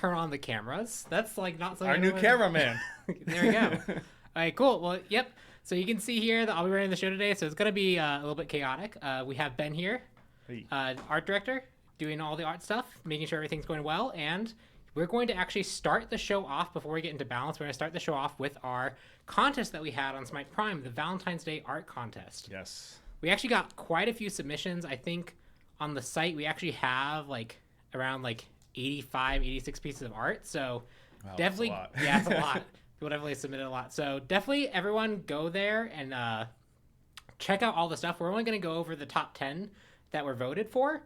turn on the cameras. That's like not something. Our new cameraman. There we go. All right, cool. Well, yep. So you can see here that I'll be running the show today, so it's gonna be a little bit chaotic. We have Ben here, Hey. art director, doing all the art stuff, making sure everything's going well, and we're going to actually start the show off before we get into balance. We're going to start the show off with our contest that we had on Smite Prime, the Valentine's Day art contest. Yes. We actually got quite a few submissions. I think on the site we actually have like around like 85, 86 pieces of art. So wow, definitely, that's a lot. yeah, it's a lot. People definitely submitted a lot. So definitely everyone go there and check out all the stuff. We're only going to go over the top 10 that were voted for.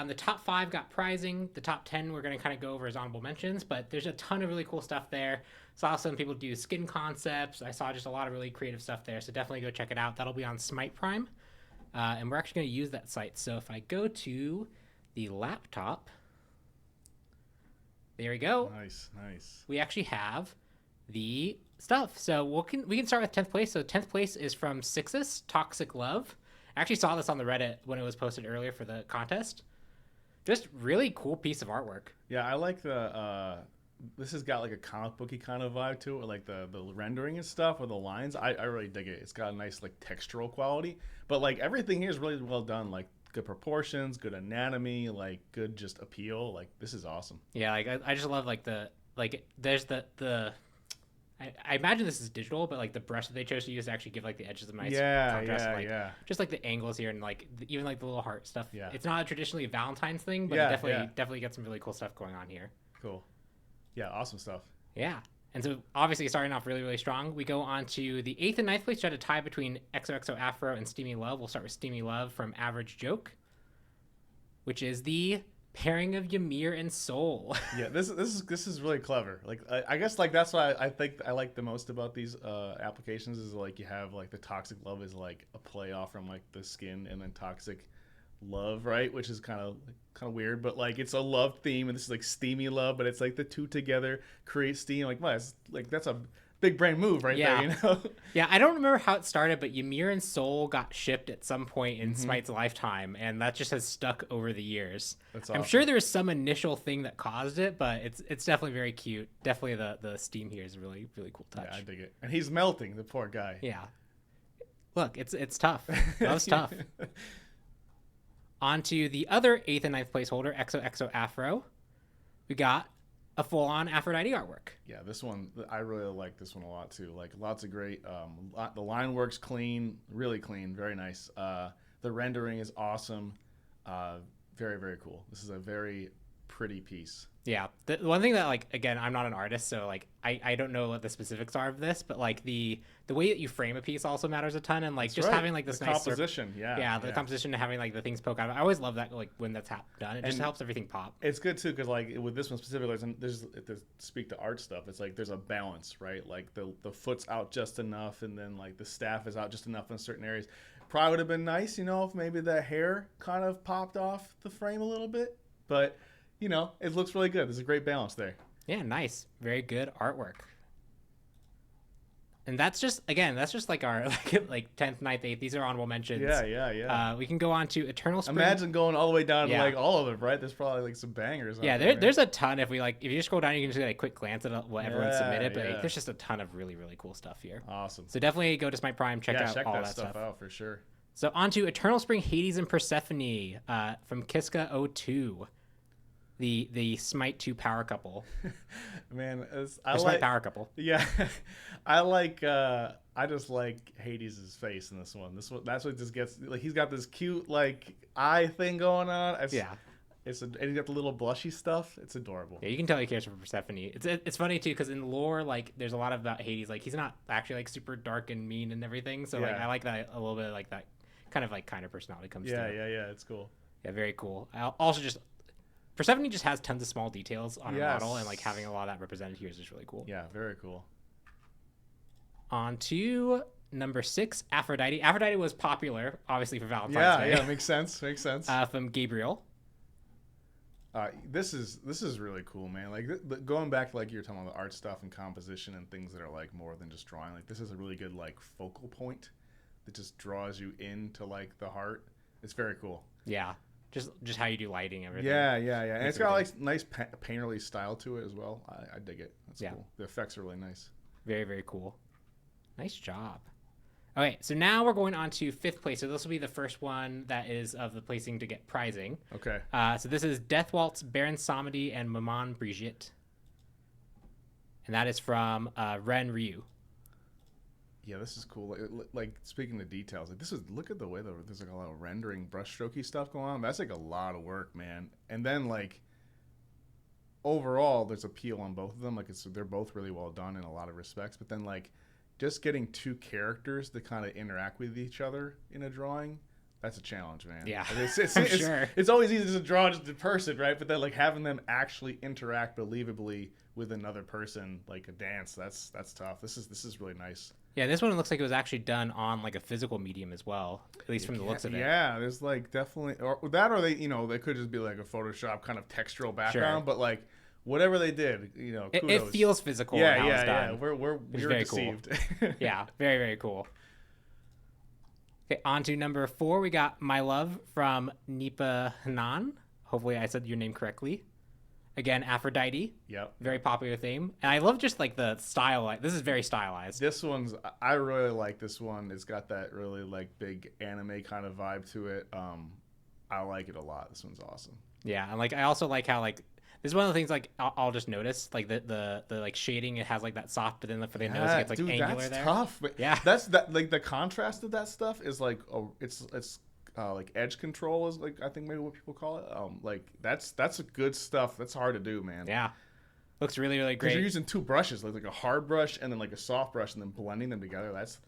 The top 5 got prizing. The top 10 we're going to kind of go over as honorable mentions, but there's a ton of really cool stuff there. Saw some people do skin concepts. I saw just a lot of really creative stuff there. So definitely go check it out. That'll be on Smite Prime. And we're actually going to use that site. So if I go to the laptop, there we go. Nice. We actually have the stuff. So we can start with 10th place. So 10th place is from Sixus, Toxic Love. I actually saw this on the Reddit when it was posted earlier for the contest. Just really cool piece of artwork. Yeah, I like the this has got like a comic booky kind of vibe to it, like the rendering and stuff or the lines. I really dig it. It's got a nice like textural quality, but like everything here is really well done. Like good proportions, good anatomy, like good just appeal. Like this is awesome. Yeah, like I just love like there's the I imagine this is digital, but like the brush that they chose to use to actually give like the edges of nice contrast. Just like the angles here and like even like the little heart stuff. Yeah. It's not traditionally a Valentine's thing, but Yeah, it definitely got some really cool stuff going on here. Cool. Yeah, awesome stuff. Yeah. And so obviously starting off really, really strong, we go on to the 8th and 9th place. Try to tie between XOXO Afro and Steamy Love. We'll start with Steamy Love from Average Joke, which is the pairing of Ymir and Soul. Yeah, this is really clever. Like I guess like that's what I think I like the most about these applications is like you have like the Toxic Love is like a play off from like the skin, and then Toxic Love, right, which is kind of weird, but like it's a love theme, and this is like Steamy Love, but it's like the two together create steam. Like what? Like that's a big brain move right there, you know? Yeah, I don't remember how it started, but Ymir and Soul got shipped at some point in Smite's lifetime, and that just has stuck over the years. That's awesome. I'm sure there was some initial thing that caused it, but it's definitely very cute. Definitely the steam here is a really, really cool touch. Yeah, I dig it. And he's melting, the poor guy. Yeah. Look, it's tough. Love's tough. On to the other 8th and 9th place holder, XOXO Afro. We got a full-on Aphrodite artwork. Yeah, this one, I really like this one a lot too. Like lots of great, the line work's clean, really clean, very nice. The rendering is awesome. Very, very cool. This is a very pretty piece. Yeah. The one thing that, like, again, I'm not an artist, so, like, I don't know what the specifics are of this, but, like, the way that you frame a piece also matters a ton, and, like, That's just right. having, like, this the nice composition, the composition and having, like, the things poke out. I always love that, like, when that's done. It just helps everything pop. It's good, too, because, like, with this one specifically, there's speak to art stuff, it's like there's a balance, right? Like, the foot's out just enough, and then, like, the staff is out just enough in certain areas. Probably would have been nice, you know, if maybe the hair kind of popped off the frame a little bit, but you know, it looks really good. There's a great balance there. Yeah, nice. Very good artwork. And that's just like our like 10th, 9th, 8th. These are honorable mentions. Yeah. We can go on to Eternal Spring. Imagine going all the way down to like all of them, right? There's probably like some bangers. Yeah, there's a ton. If you just scroll down, you can just get a quick glance at what everyone submitted. But like, there's just a ton of really, really cool stuff here. Awesome. So definitely go to Smite Prime, check out all that stuff out for sure. So on to Eternal Spring, Hades and Persephone from Kiska02. The Smite 2 power couple. Man, Smite power couple. Yeah. I just like Hades' face in this one. That's what just gets, like, he's got this cute like eye thing going on. And he's got the little blushy stuff. It's adorable. Yeah, you can tell he cares for Persephone. It's funny too because in lore, like, there's a lot about Hades. Like, he's not actually like super dark and mean and everything. So like I like that a little bit. Like that kind of personality comes through. Yeah. It's cool. Yeah, very cool. Also just Persephone just has tons of small details on a model, and like having a lot of that represented here is just really cool. Yeah, very cool. On to number 6, Aphrodite. Aphrodite was popular, obviously, for Valentine's Day. Yeah, makes sense. From Gabriel. This is really cool, man. Like going back to like you're talking about the art stuff and composition and things that are like more than just drawing. Like this is a really good like focal point that just draws you into like the heart. It's very cool. Yeah. just how you do lighting, everything. Yeah. And it's got Everything. like nice painterly style to it as well. I dig it. That's cool. The effects are really nice. Very, very cool. Nice job. Okay, so now we're going on to 5th place. So this will be the first one that is of the placing to get prizing. Okay. So this is Death Waltz, Baron Samedi, and Maman Brigitte. And that is from Ren Ryu. Yeah, this is cool. Like speaking of details, like this is look at the way there's like a lot of rendering, brushstrokey stuff going on. That's like a lot of work, man. And then like overall, there's appeal on both of them. Like they're both really well done in a lot of respects. But then like just getting 2 characters to kind of interact with each other in a drawing, that's a challenge, man. Yeah, like sure. It's always easy to draw just a person, right? But then like having them actually interact believably with another person, like a dance, that's tough. This is really nice. Yeah, this one looks like it was actually done on like a physical medium as well, at least from the looks of it. Yeah, there's like definitely or they they could just be like a Photoshop kind of textural background, but like whatever they did, kudos. It feels physical. Yeah. We're deceived. Cool. Yeah, very, very cool. Okay, on to number 4, we got My Love from Nipa Hanan. Hopefully I said your name correctly. Again, Aphrodite. Yep. Very popular theme. And I love just like the style. Like, this is very stylized. I really like this one. It's got that really like big anime kind of vibe to it. I like it a lot. This one's awesome. Yeah, and like I also like how like this is one of the things like I'll just notice like the like shading, it has like that soft, but then for the nose it gets like angular that's there. Tough. But yeah, that's like the contrast of that stuff is like it's like edge control is like I think maybe what people call it. Like that's a good stuff. That's hard to do, man. Yeah, looks really, really great. You're using 2 brushes, like a hard brush and then like a soft brush, and then blending them together. That's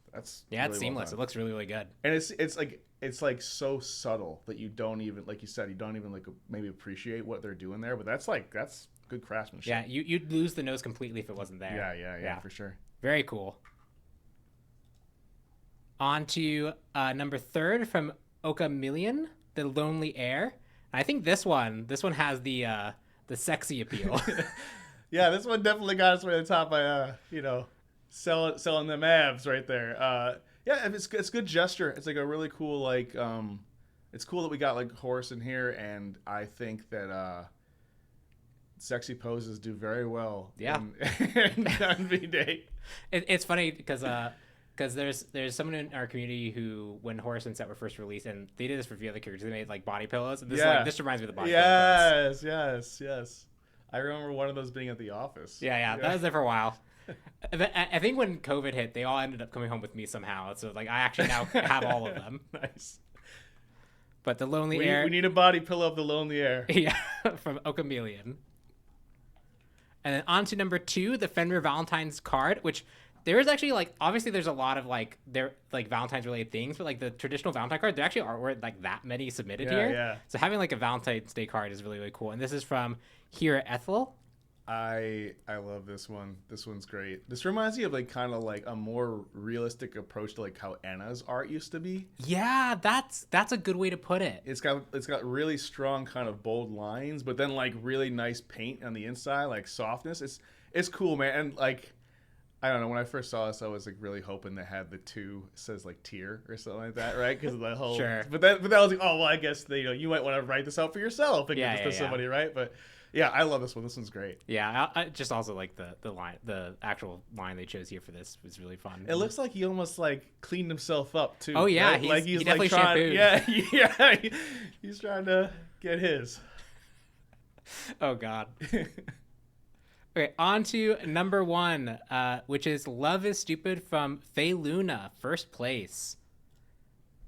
yeah, really it's seamless. Well, it looks really, really good. And it's like so subtle that you don't even, like you said, you don't even like maybe appreciate what they're doing there. But that's good craftsmanship. Yeah, you'd lose the nose completely if it wasn't there. Yeah, for sure. Very cool. On to number 3 from Oka Million, The Lonely Air. And I think this one has the sexy appeal. Yeah, this one definitely got us right at the top by selling them abs right there. Yeah, it's good gesture. It's like a really cool like it's cool that we got like horse in here, and I think that sexy poses do very well. Yeah. in V-Day. It's funny because there's someone in our community who, when Horus and Set were first released, and they did this for a few other characters, they made like body pillows. And this reminds me of the body pillows. Yes. I remember one of those being at the office. Yeah. That was there for a while. I think when COVID hit, they all ended up coming home with me somehow. So like I actually now have all of them. Nice. But the Lonely Air. We need a body pillow of the Lonely Air. Yeah, from Okamelion. And then on to number 2, the Fenrir Valentine's card, which there is actually like obviously there's a lot of like Valentine's related things, but like the traditional Valentine card, there actually aren't like that many submitted here. Yeah. So having like a Valentine's Day card is really, really cool. And this is from Hira Ethel. I love this one. This one's great. This reminds me of like kind of like a more realistic approach to like how Anna's art used to be. Yeah, that's a good way to put it. It's got really strong kind of bold lines, but then like really nice paint on the inside, like softness. It's cool, man. And like I don't know, when I first saw this, I was like really hoping they had the 2 says like tier or something like that, right? Because of the whole. Sure. But that was like, oh well, I guess you might want to write this out for yourself and give this to somebody, right? But. Yeah, I love this one. This one's great. Yeah, I just also like the line, the actual line they chose here for this was really fun. It looks like he almost like cleaned himself up too. Oh yeah, right? he like definitely trying, shampooed. Yeah, he's trying to get his. Oh god. Okay, on to number 1, which is Love is Stupid from Faye Luna, first place.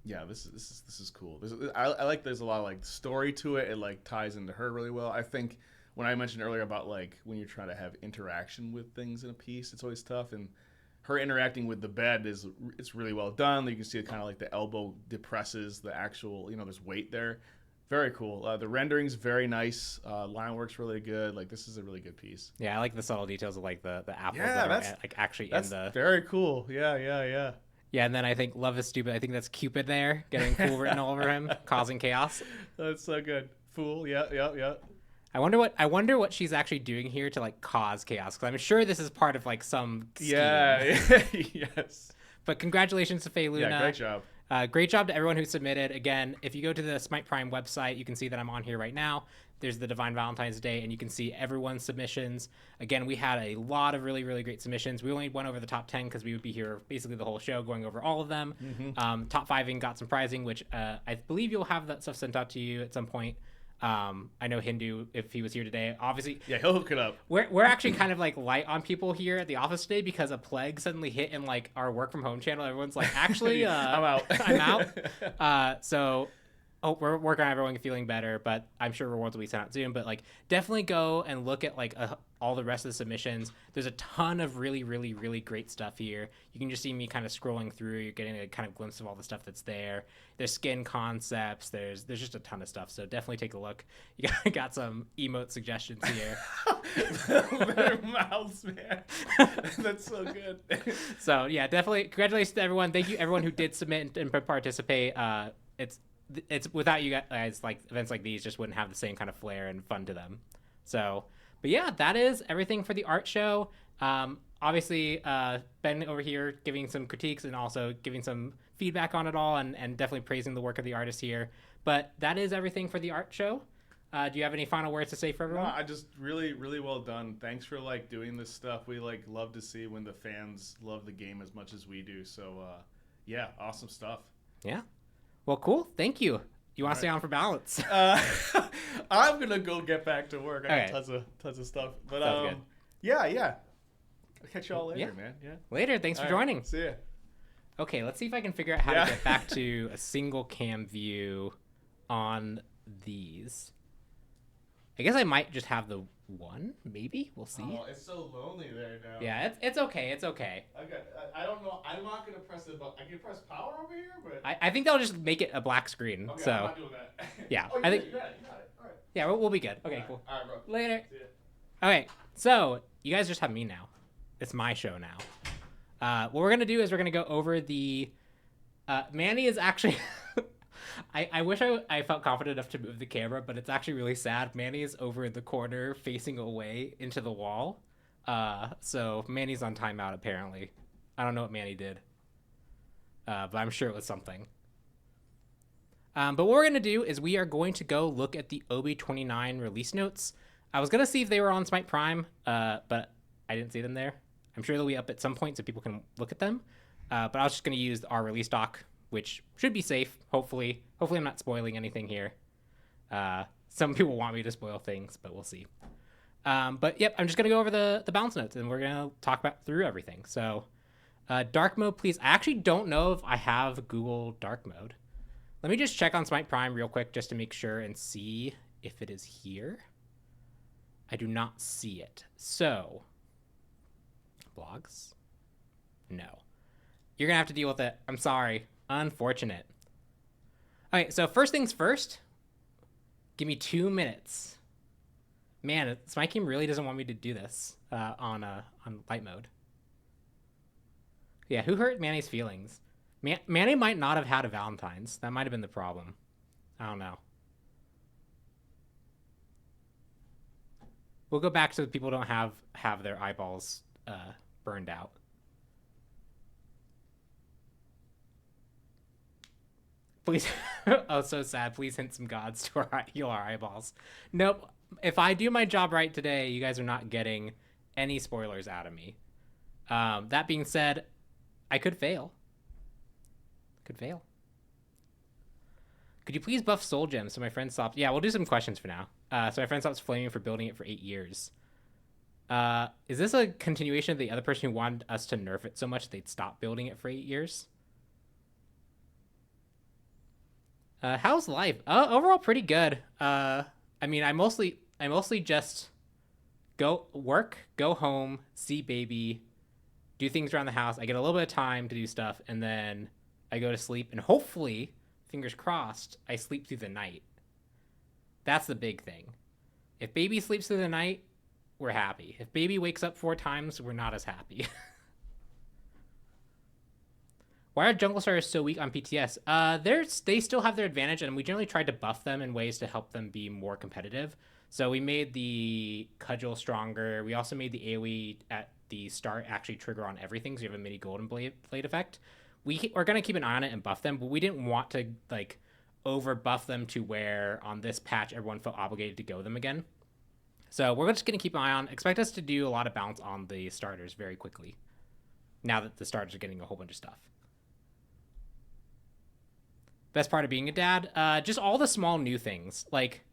Yeah, this is cool. I like there's a lot of like story to it. It like ties into her really well. I think when I mentioned earlier about like when you're trying to have interaction with things in a piece, it's always tough. And her interacting with the bed it's really well done. You can see it kind of like the elbow depresses the actual, there's weight there. Very cool. The rendering's very nice. Line work's really good. Like this is a really good piece. Yeah, I like the subtle details of like the apples that are like actually in the. Very cool. Yeah. Yeah, and then I think Love is Stupid. I think that's Cupid there, getting fool written all over him, causing chaos. That's so good. Fool. Yeah. I wonder what she's actually doing here to like cause chaos, because I'm sure this is part of like some scheme. Yeah. Yes. But congratulations to Faye Luna. Yeah, great job. Great job to everyone who submitted. Again, if you go to the Smite Prime website, you can see that I'm on here right now. There's the Divine Valentine's Day, and you can see everyone's submissions. Again, we had a lot of really, really great submissions. We only went over the top 10 because we would be here basically the whole show going over all of them. Top 5ing got some prizing, which I believe you'll have that stuff sent out to you at some point. I know Hindu, if he was here today, obviously. Yeah, he'll hook it up. We're actually kind of like light on people here at the office today because a plague suddenly hit in like our work from home channel. Everyone's like, actually, I'm out. I'm out. So we're working on everyone feeling better, but I'm sure rewards will be sent out soon. But like, definitely go and look at like all the rest of the submissions. There's a ton of really, really, really great stuff here. You can just see me kind of scrolling through. You're getting a kind of glimpse of all the stuff that's there. There's skin concepts. There's just a ton of stuff. So definitely take a look. You got some emote suggestions here. Their mouths, man. That's so good. So yeah, definitely congratulations to everyone. Thank you everyone who did submit and participate. It's without you guys, like events like these just wouldn't have the same kind of flair and fun to them. So, but yeah, that is everything for the art show. Obviously, Ben over here giving some critiques and also giving some feedback on it all, and definitely praising the work of the artists here. But that is everything for the art show. Do you have any final words to say for everyone? No, I just really, really well done. Thanks for like doing this stuff. We like love to see when the fans love the game as much as we do. So, yeah, awesome stuff. Yeah. Well, cool. Thank you. You want to stay on for balance? I'm gonna go get back to work. I got tons of stuff. But good. yeah. I'll catch y'all later, man. Yeah. Later. Thanks for joining. See ya. Okay, let's see if I can figure out how to get back to a single cam view on these. I guess I might just have the one, maybe. We'll see. Oh, it's so lonely there now. Yeah, it's okay. It's okay. I don't know. I'm not gonna press it, but I can press power over here. But I think they'll just make it a black screen. Okay, so I'm not doing that. Yeah, Oh, I think you got it. All right. yeah, we'll be good. Okay, cool. All right, bro. Later. See ya. Okay, so you guys just have me now. It's my show now. What we're gonna do is we're gonna go over the. Manny is actually. I wish I felt confident enough to move the camera, but it's actually really sad. Manny is over in the corner facing away into the wall. So Manny's on timeout apparently. I don't know what Manny did. But I'm sure it was something. But what we're going to do is we are going to go look at the OB29 release notes. I was going to see if they were on Smite Prime, but I didn't see them there. I'm sure they'll be up at some point so people can look at them. But I was just going to use our release doc, which should be safe, hopefully. Hopefully I'm not spoiling anything here. Some people want me to spoil things, but we'll see. But yep, I'm just going to go over the balance notes, and we're going to talk through everything. So dark mode, please. I actually don't know if I have Google dark mode. Let me just check on Smite Prime real quick just to make sure and see if it is here. I do not see it. So, blogs? No. You're going to have to deal with it. I'm sorry. Unfortunate. Okay, so first things first. Give me 2 minutes. Man, Smite Game really doesn't want me to do this on light mode. Yeah, who hurt Manny's feelings? Manny might not have had a Valentine's. That might have been the problem. I don't know. We'll go back so that people don't have their eyeballs burned out. Please. Oh, so sad. Please hint some gods to heal our eyeballs. Nope. If I do my job right today, you guys are not getting any spoilers out of me. That being said, I could fail. Could fail. Could you please buff Soul Gems so my friend stops? Yeah, we'll do some questions for now. So my friend stops flaming for building it for 8 years. Is this a continuation of the other person who wanted us to nerf it so much they'd stop building it for 8 years? How's life? Overall pretty good. I mean, I mostly just go work, go home, see baby, do things around the house. I get a little bit of time to do stuff, and then I go to sleep, and hopefully, fingers crossed, I sleep through the night. That's the big thing. If baby sleeps through the night, we're happy. If baby wakes up 4 times, we're not as happy. Why are jungle stars so weak on PTS? They still have their advantage, and we generally tried to buff them in ways to help them be more competitive. So we made the cudgel stronger. We also made the AoE at the start actually trigger on everything, so you have a mini golden blade effect, we're going to keep an eye on it and buff them, but we didn't want to like over buff them to where on this patch everyone felt obligated to go them again. So we're just going to keep an eye on. Expect us to do a lot of balance on the starters very quickly now that the starters are getting a whole bunch of stuff. Best part of being a dad, just all the small new things. Like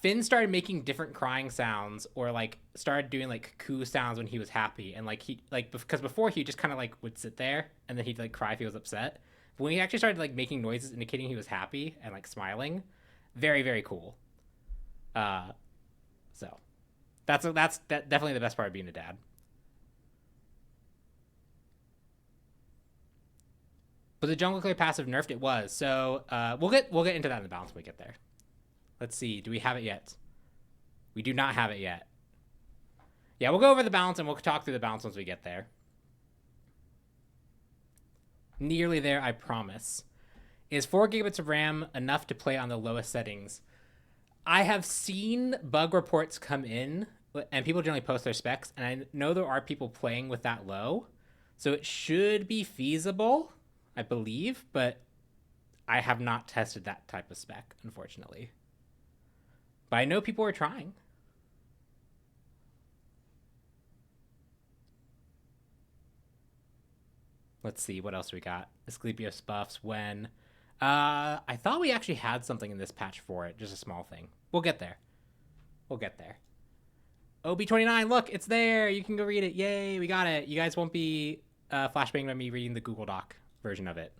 Finn started making different crying sounds, or like started doing like coo sounds when he was happy, and like he like because before he just kind of like would sit there and then he'd like cry if he was upset. But when he actually started like making noises indicating he was happy and like smiling, very very cool. So that's definitely the best part of being a dad. But the jungle clear passive nerfed, it was. So we'll get into that in the balance when we get there. Let's see. Do we have it yet? We do not have it yet. Yeah, we'll go over the balance and we'll talk through the balance once we get there. Nearly there, I promise. Is 4 gigabits of RAM enough to play on the lowest settings? I have seen bug reports come in, and people generally post their specs, and I know there are people playing with that low. So it should be feasible, I believe, but I have not tested that type of spec, unfortunately. But I know people are trying. Let's see, what else we got? Asclepios buffs when... I thought we actually had something in this patch for it, just a small thing. We'll get there. We'll get there. OB29, look, it's there. You can go read it. Yay, we got it. You guys won't be flashbanging by me reading the Google Doc version of it.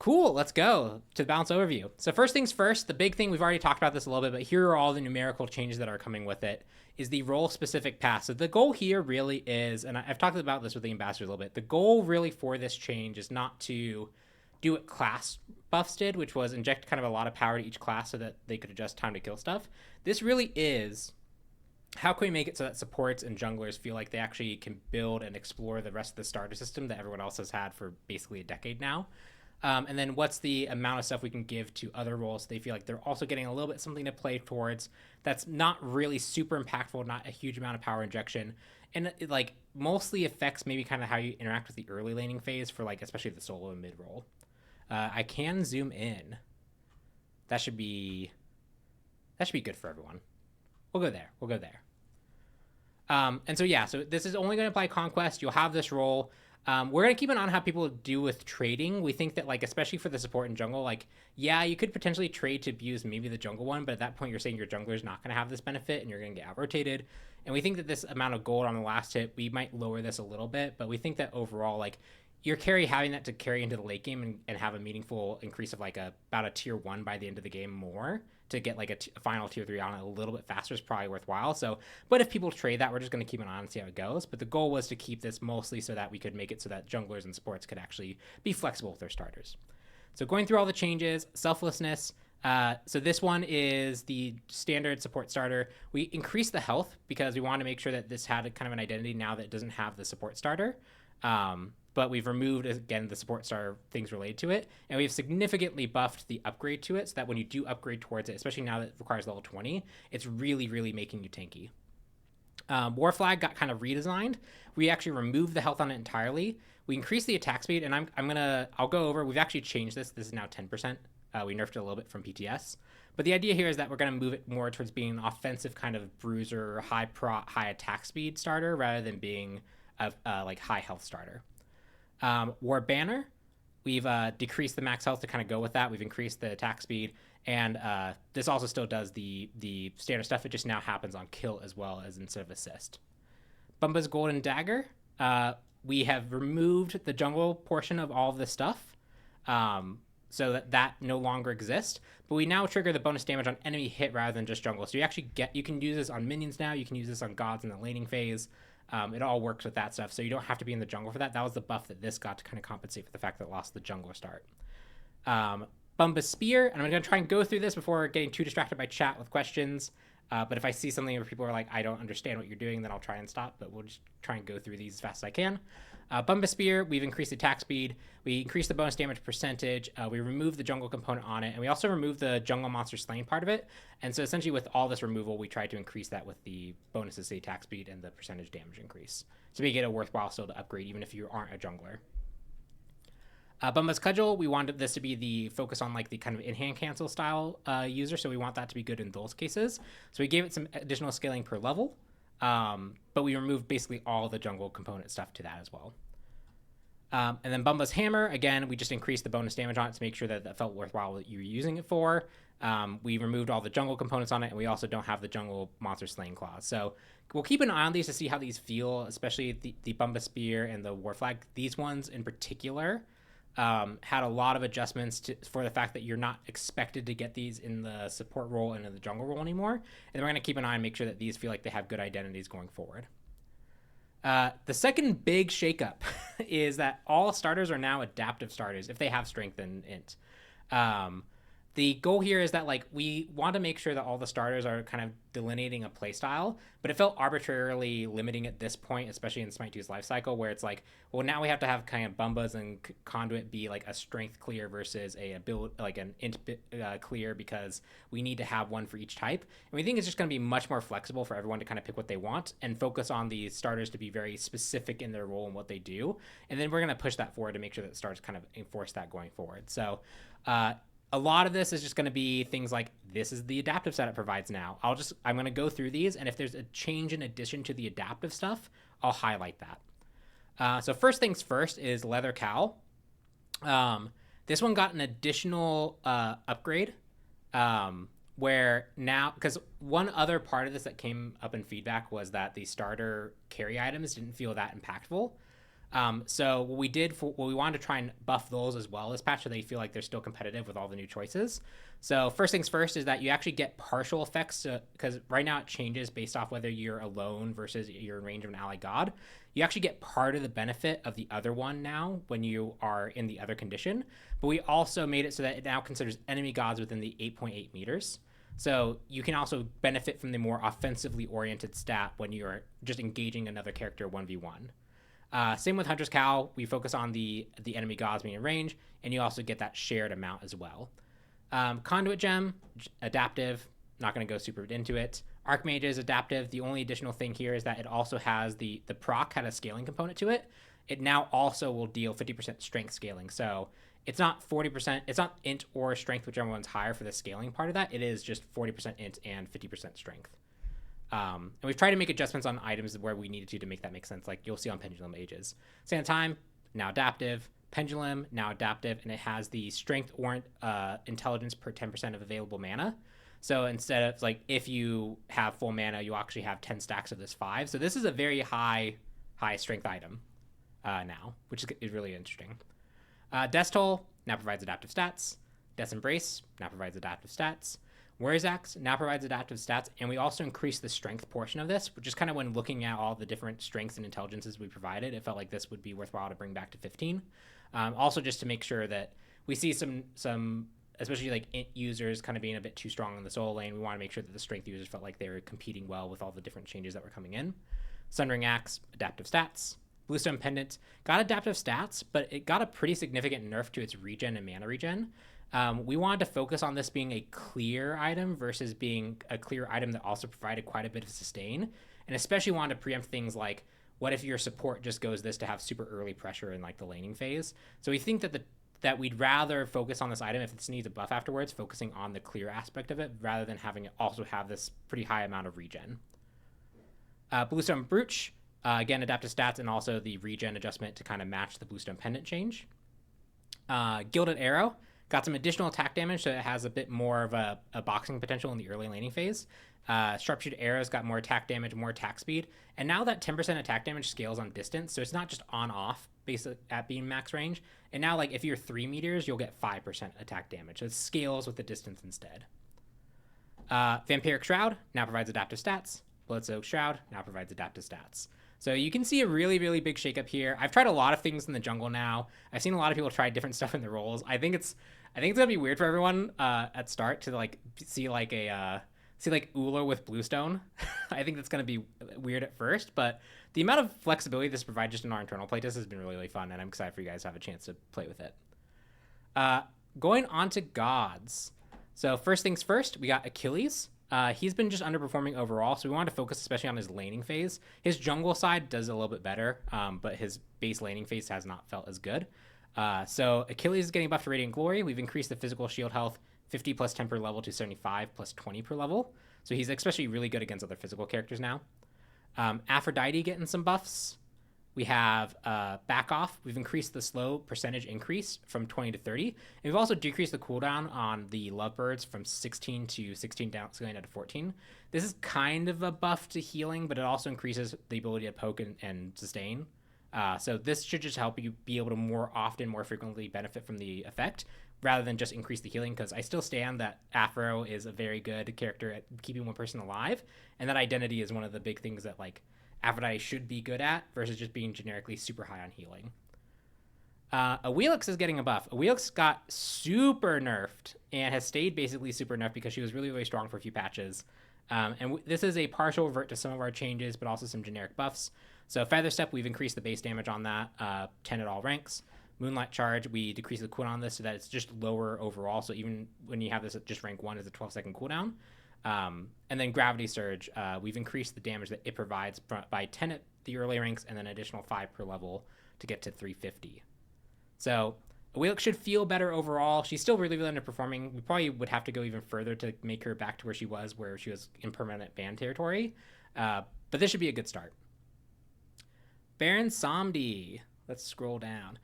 Cool, let's go to the balance overview. So first things first, the big thing, we've already talked about this a little bit, but here are all the numerical changes that are coming with it, is the role-specific pass. So the goal here really is, and I've talked about this with the ambassadors a little bit, the goal really for this change is not to do what class buffs did, which was inject kind of a lot of power to each class so that they could adjust time to kill stuff. This really is, how can we make it so that supports and junglers feel like they actually can build and explore the rest of the starter system that everyone else has had for basically a decade now? And then what's the amount of stuff we can give to other roles so they feel like they're also getting a little bit something to play towards that's not really super impactful, not a huge amount of power injection, and it like mostly affects maybe kind of how you interact with the early laning phase for like especially the solo and mid role. I can zoom in. That should be good for everyone. We'll go there. We'll go there. And so yeah, so this is only going to apply Conquest. You'll have this role. We're going to keep an eye on how people do with trading. We think that, like, especially for the support in jungle, like, yeah, you could potentially trade to abuse maybe the jungle one, but at that point you're saying your jungler is not going to have this benefit and you're going to get out-rotated. And we think that this amount of gold on the last hit, we might lower this a little bit, but we think that overall, like, your carry having that to carry into the late game and have a meaningful increase of, like, about a tier 1 by the end of the game more to get, like, a final tier 3 on it a little bit faster is probably worthwhile. So, but if people trade that, we're just going to keep an eye on and see how it goes. But the goal was to keep this mostly so that we could make it so that junglers and supports could actually be flexible with their starters. So going through all the changes, selflessness. So this one is the standard support starter. We increased the health because we wanted to make sure that this had kind of an identity now that it doesn't have the support starter. But we've removed, again, the support starter things related to it. And we've significantly buffed the upgrade to it so that when you do upgrade towards it, especially now that it requires level 20, it's really, really making you tanky. War Flag got kind of redesigned. We actually removed the health on it entirely. We increased the attack speed, and I'll go over, we've actually changed this. This is now 10%. We nerfed it a little bit from PTS. But the idea here is that we're going to move it more towards being an offensive kind of bruiser, high attack speed starter rather than being a like high health starter. War Banner, we've decreased the max health to kind of go with that. We've increased the attack speed, and this also still does the standard stuff. It just now happens on kill as well as instead of assist. Bumba's Golden Dagger, we have removed the jungle portion of all of this stuff, so that no longer exists. But we now trigger the bonus damage on enemy hit rather than just jungle. So you can use this on minions now. You can use this on gods in the laning phase. It all works with that stuff, so you don't have to be in the jungle for that. That was the buff that this got to kind of compensate for the fact that it lost the jungler start. Bumba's Spear, and I'm going to try and go through this before getting too distracted by chat with questions. But if I see something where people are like, I don't understand what you're doing, then I'll try and stop, but we'll just try and go through these as fast as I can. Bumba Spear, we've increased the attack speed, we increased the bonus damage percentage, we removed the jungle component on it, and we also removed the jungle monster slain part of it. And so essentially with all this removal, we tried to increase that with the bonuses, the attack speed, and the percentage damage increase to make it a worthwhile still to upgrade, even if you aren't a jungler. Bumba's Cudgel, we wanted this to be the focus on like the kind of in-hand cancel style user, so we want that to be good in those cases. So we gave it some additional scaling per level, but we removed basically all the jungle component stuff to that as well. And then Bumba's Hammer, again, we just increased the bonus damage on it to make sure that that felt worthwhile what you were using it for. We removed all the jungle components on it, and we also don't have the jungle monster slaying clause. So we'll keep an eye on these to see how these feel, especially the Bumba Spear and the War Flag. These ones in particular had a lot of adjustments for the fact that you're not expected to get these in the support role and in the jungle role anymore. And we're going to keep an eye and make sure that these feel like they have good identities going forward. The second big shakeup is that all starters are now adaptive starters if they have strength and int. The goal here is that like we want to make sure that all the starters are kind of delineating a playstyle, but it felt arbitrarily limiting at this point, especially in Smite 2's life cycle, where it's like, well, now we have to have kind of Bumbas and Conduit be like a strength clear versus a build like an int clear, because we need to have one for each type. And we think it's just going to be much more flexible for everyone to kind of pick what they want and focus on the starters to be very specific in their role and what they do. And then we're going to push that forward to make sure that starters kind of enforce that going forward. So, a lot of this is just going to be things like, this is the adaptive set it provides now. I'm going to go through these, and if there's a change in addition to the adaptive stuff, I'll highlight that. So first things first is Leather Cowl. This one got an additional upgrade, where now, because one other part of this that came up in feedback was that the starter carry items didn't feel that impactful. So what we wanted to try and buff those as well as patch so they feel like they're still competitive with all the new choices. So first things first is that you actually get partial effects, because right now it changes based off whether you're alone versus you're in range of an ally god. You actually get part of the benefit of the other one now when you are in the other condition, but we also made it so that it now considers enemy gods within the 8.8 meters. So you can also benefit from the more offensively oriented stat when you're just engaging another character 1v1. Same with Hunter's Cowl. We focus on the enemy gods being in range, and you also get that shared amount as well. Conduit Gem, adaptive. Not going to go super into it. Archmage is adaptive. The only additional thing here is that it also has the proc had a scaling component to it. It now also will deal 50% strength scaling. So it's not 40%. It's not int or strength, whichever one's higher for the scaling part of that. It is just 40% int and 50% strength. And we've tried to make adjustments on items where we needed to make that make sense. Like you'll see on Pendulum Ages. Same time, now adaptive. Pendulum, now adaptive. And it has the strength or intelligence per 10% of available mana. So instead of like, if you have full mana, you actually have 10 stacks of this 5. So this is a very high strength item now, which is really interesting. Death Toll now provides adaptive stats. Death's Embrace now provides adaptive stats. Warrior's Axe now provides adaptive stats, and we also increased the strength portion of this, which is kind of when looking at all the different strengths and intelligences we provided, it felt like this would be worthwhile to bring back to 15. Also just to make sure that we see some especially like int users kind of being a bit too strong in the solo lane. We want to make sure that the strength users felt like they were competing well with all the different changes that were coming in. Sundering Axe, adaptive stats. Bluestone Pendant got adaptive stats, but it got a pretty significant nerf to its regen and mana regen. We wanted to focus on this being a clear item versus being a clear item that also provided quite a bit of sustain, and especially wanted to preempt things like, what if your support just goes this to have super early pressure in like the laning phase? So we think that we'd rather focus on this item if it needs a buff afterwards, focusing on the clear aspect of it rather than having it also have this pretty high amount of regen. Bluestone Brooch, again, adaptive stats and also the regen adjustment to kind of match the Bluestone Pendant change. Gilded Arrow got some additional attack damage, so it has a bit more of a boxing potential in the early laning phase. Sharpshooter Arrows got more attack damage, more attack speed, and now that 10% attack damage scales on distance, so it's not just on-off based at being max range. And now, like, if you're 3 meters, you'll get 5% attack damage, so it scales with the distance instead. Vampiric Shroud now provides adaptive stats. Bloodsoaked Shroud now provides adaptive stats. So you can see a really, really big shakeup here. I've tried a lot of things in the jungle now. I've seen a lot of people try different stuff in the roles. I think it's gonna be weird for everyone at start to like see like Uller with Bluestone. I think that's gonna be weird at first, but the amount of flexibility this provides just in our internal playtest has been really, really fun, and I'm excited for you guys to have a chance to play with it. Going on to gods. So first things first, we got Achilles. He's been just underperforming overall, so we wanted to focus especially on his laning phase. His jungle side does a little bit better, but his base laning phase has not felt as good. So Achilles is getting buffed to Radiant Glory. We've increased the physical shield health 50 plus 10 per level to 75 plus 20 per level. So he's especially really good against other physical characters now. Aphrodite getting some buffs. We have Back Off. We've increased the slow percentage increase from 20 to 30. And we've also decreased the cooldown on the Lovebirds from 16 to 16 down, going down to 14. This is kind of a buff to healing, but it also increases the ability to poke and sustain. So this should just help you be able to more often, more frequently benefit from the effect rather than just increase the healing, because I still stand that Aphro is a very good character at keeping one person alive, and that identity is one of the big things that like Aphrodite should be good at versus just being generically super high on healing. Awilix is getting a buff. Awilix got super nerfed and has stayed basically super nerfed because she was really, really strong for a few patches. This is a partial revert to some of our changes, but also some generic buffs. So Feather Step, we've increased the base damage on that, 10 at all ranks. Moonlight Charge, we decrease the cooldown on this so that it's just lower overall. So even when you have this at just rank 1, it's a 12-second cooldown. And then Gravity Surge, we've increased the damage that it provides by 10 at the early ranks and then an additional 5 per level to get to 350. So Awilix should feel better overall. She's still really, really underperforming. We probably would have to go even further to make her back to where she was in permanent ban territory. But this should be a good start. Baron Samedi. Let's scroll down.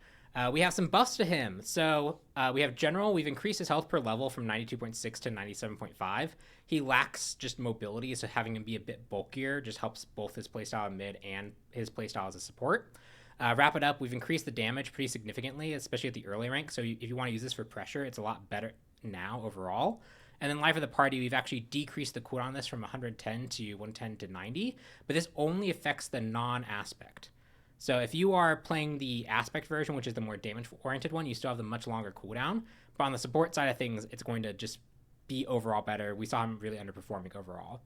We have some buffs to him. So we have General. We've increased his health per level from 92.6 to 97.5. He lacks just mobility, so having him be a bit bulkier just helps both his playstyle in mid and his playstyle as a support. Wrap it up, we've increased the damage pretty significantly, especially at the early rank. So if you want to use this for pressure, it's a lot better now overall. And then Life of the Party, we've actually decreased the cooldown on this from 110 to 110 to 90. But this only affects the non-aspect. So if you are playing the aspect version, which is the more damage-oriented one, you still have the much longer cooldown. But on the support side of things, it's going to just be overall better. We saw him really underperforming overall.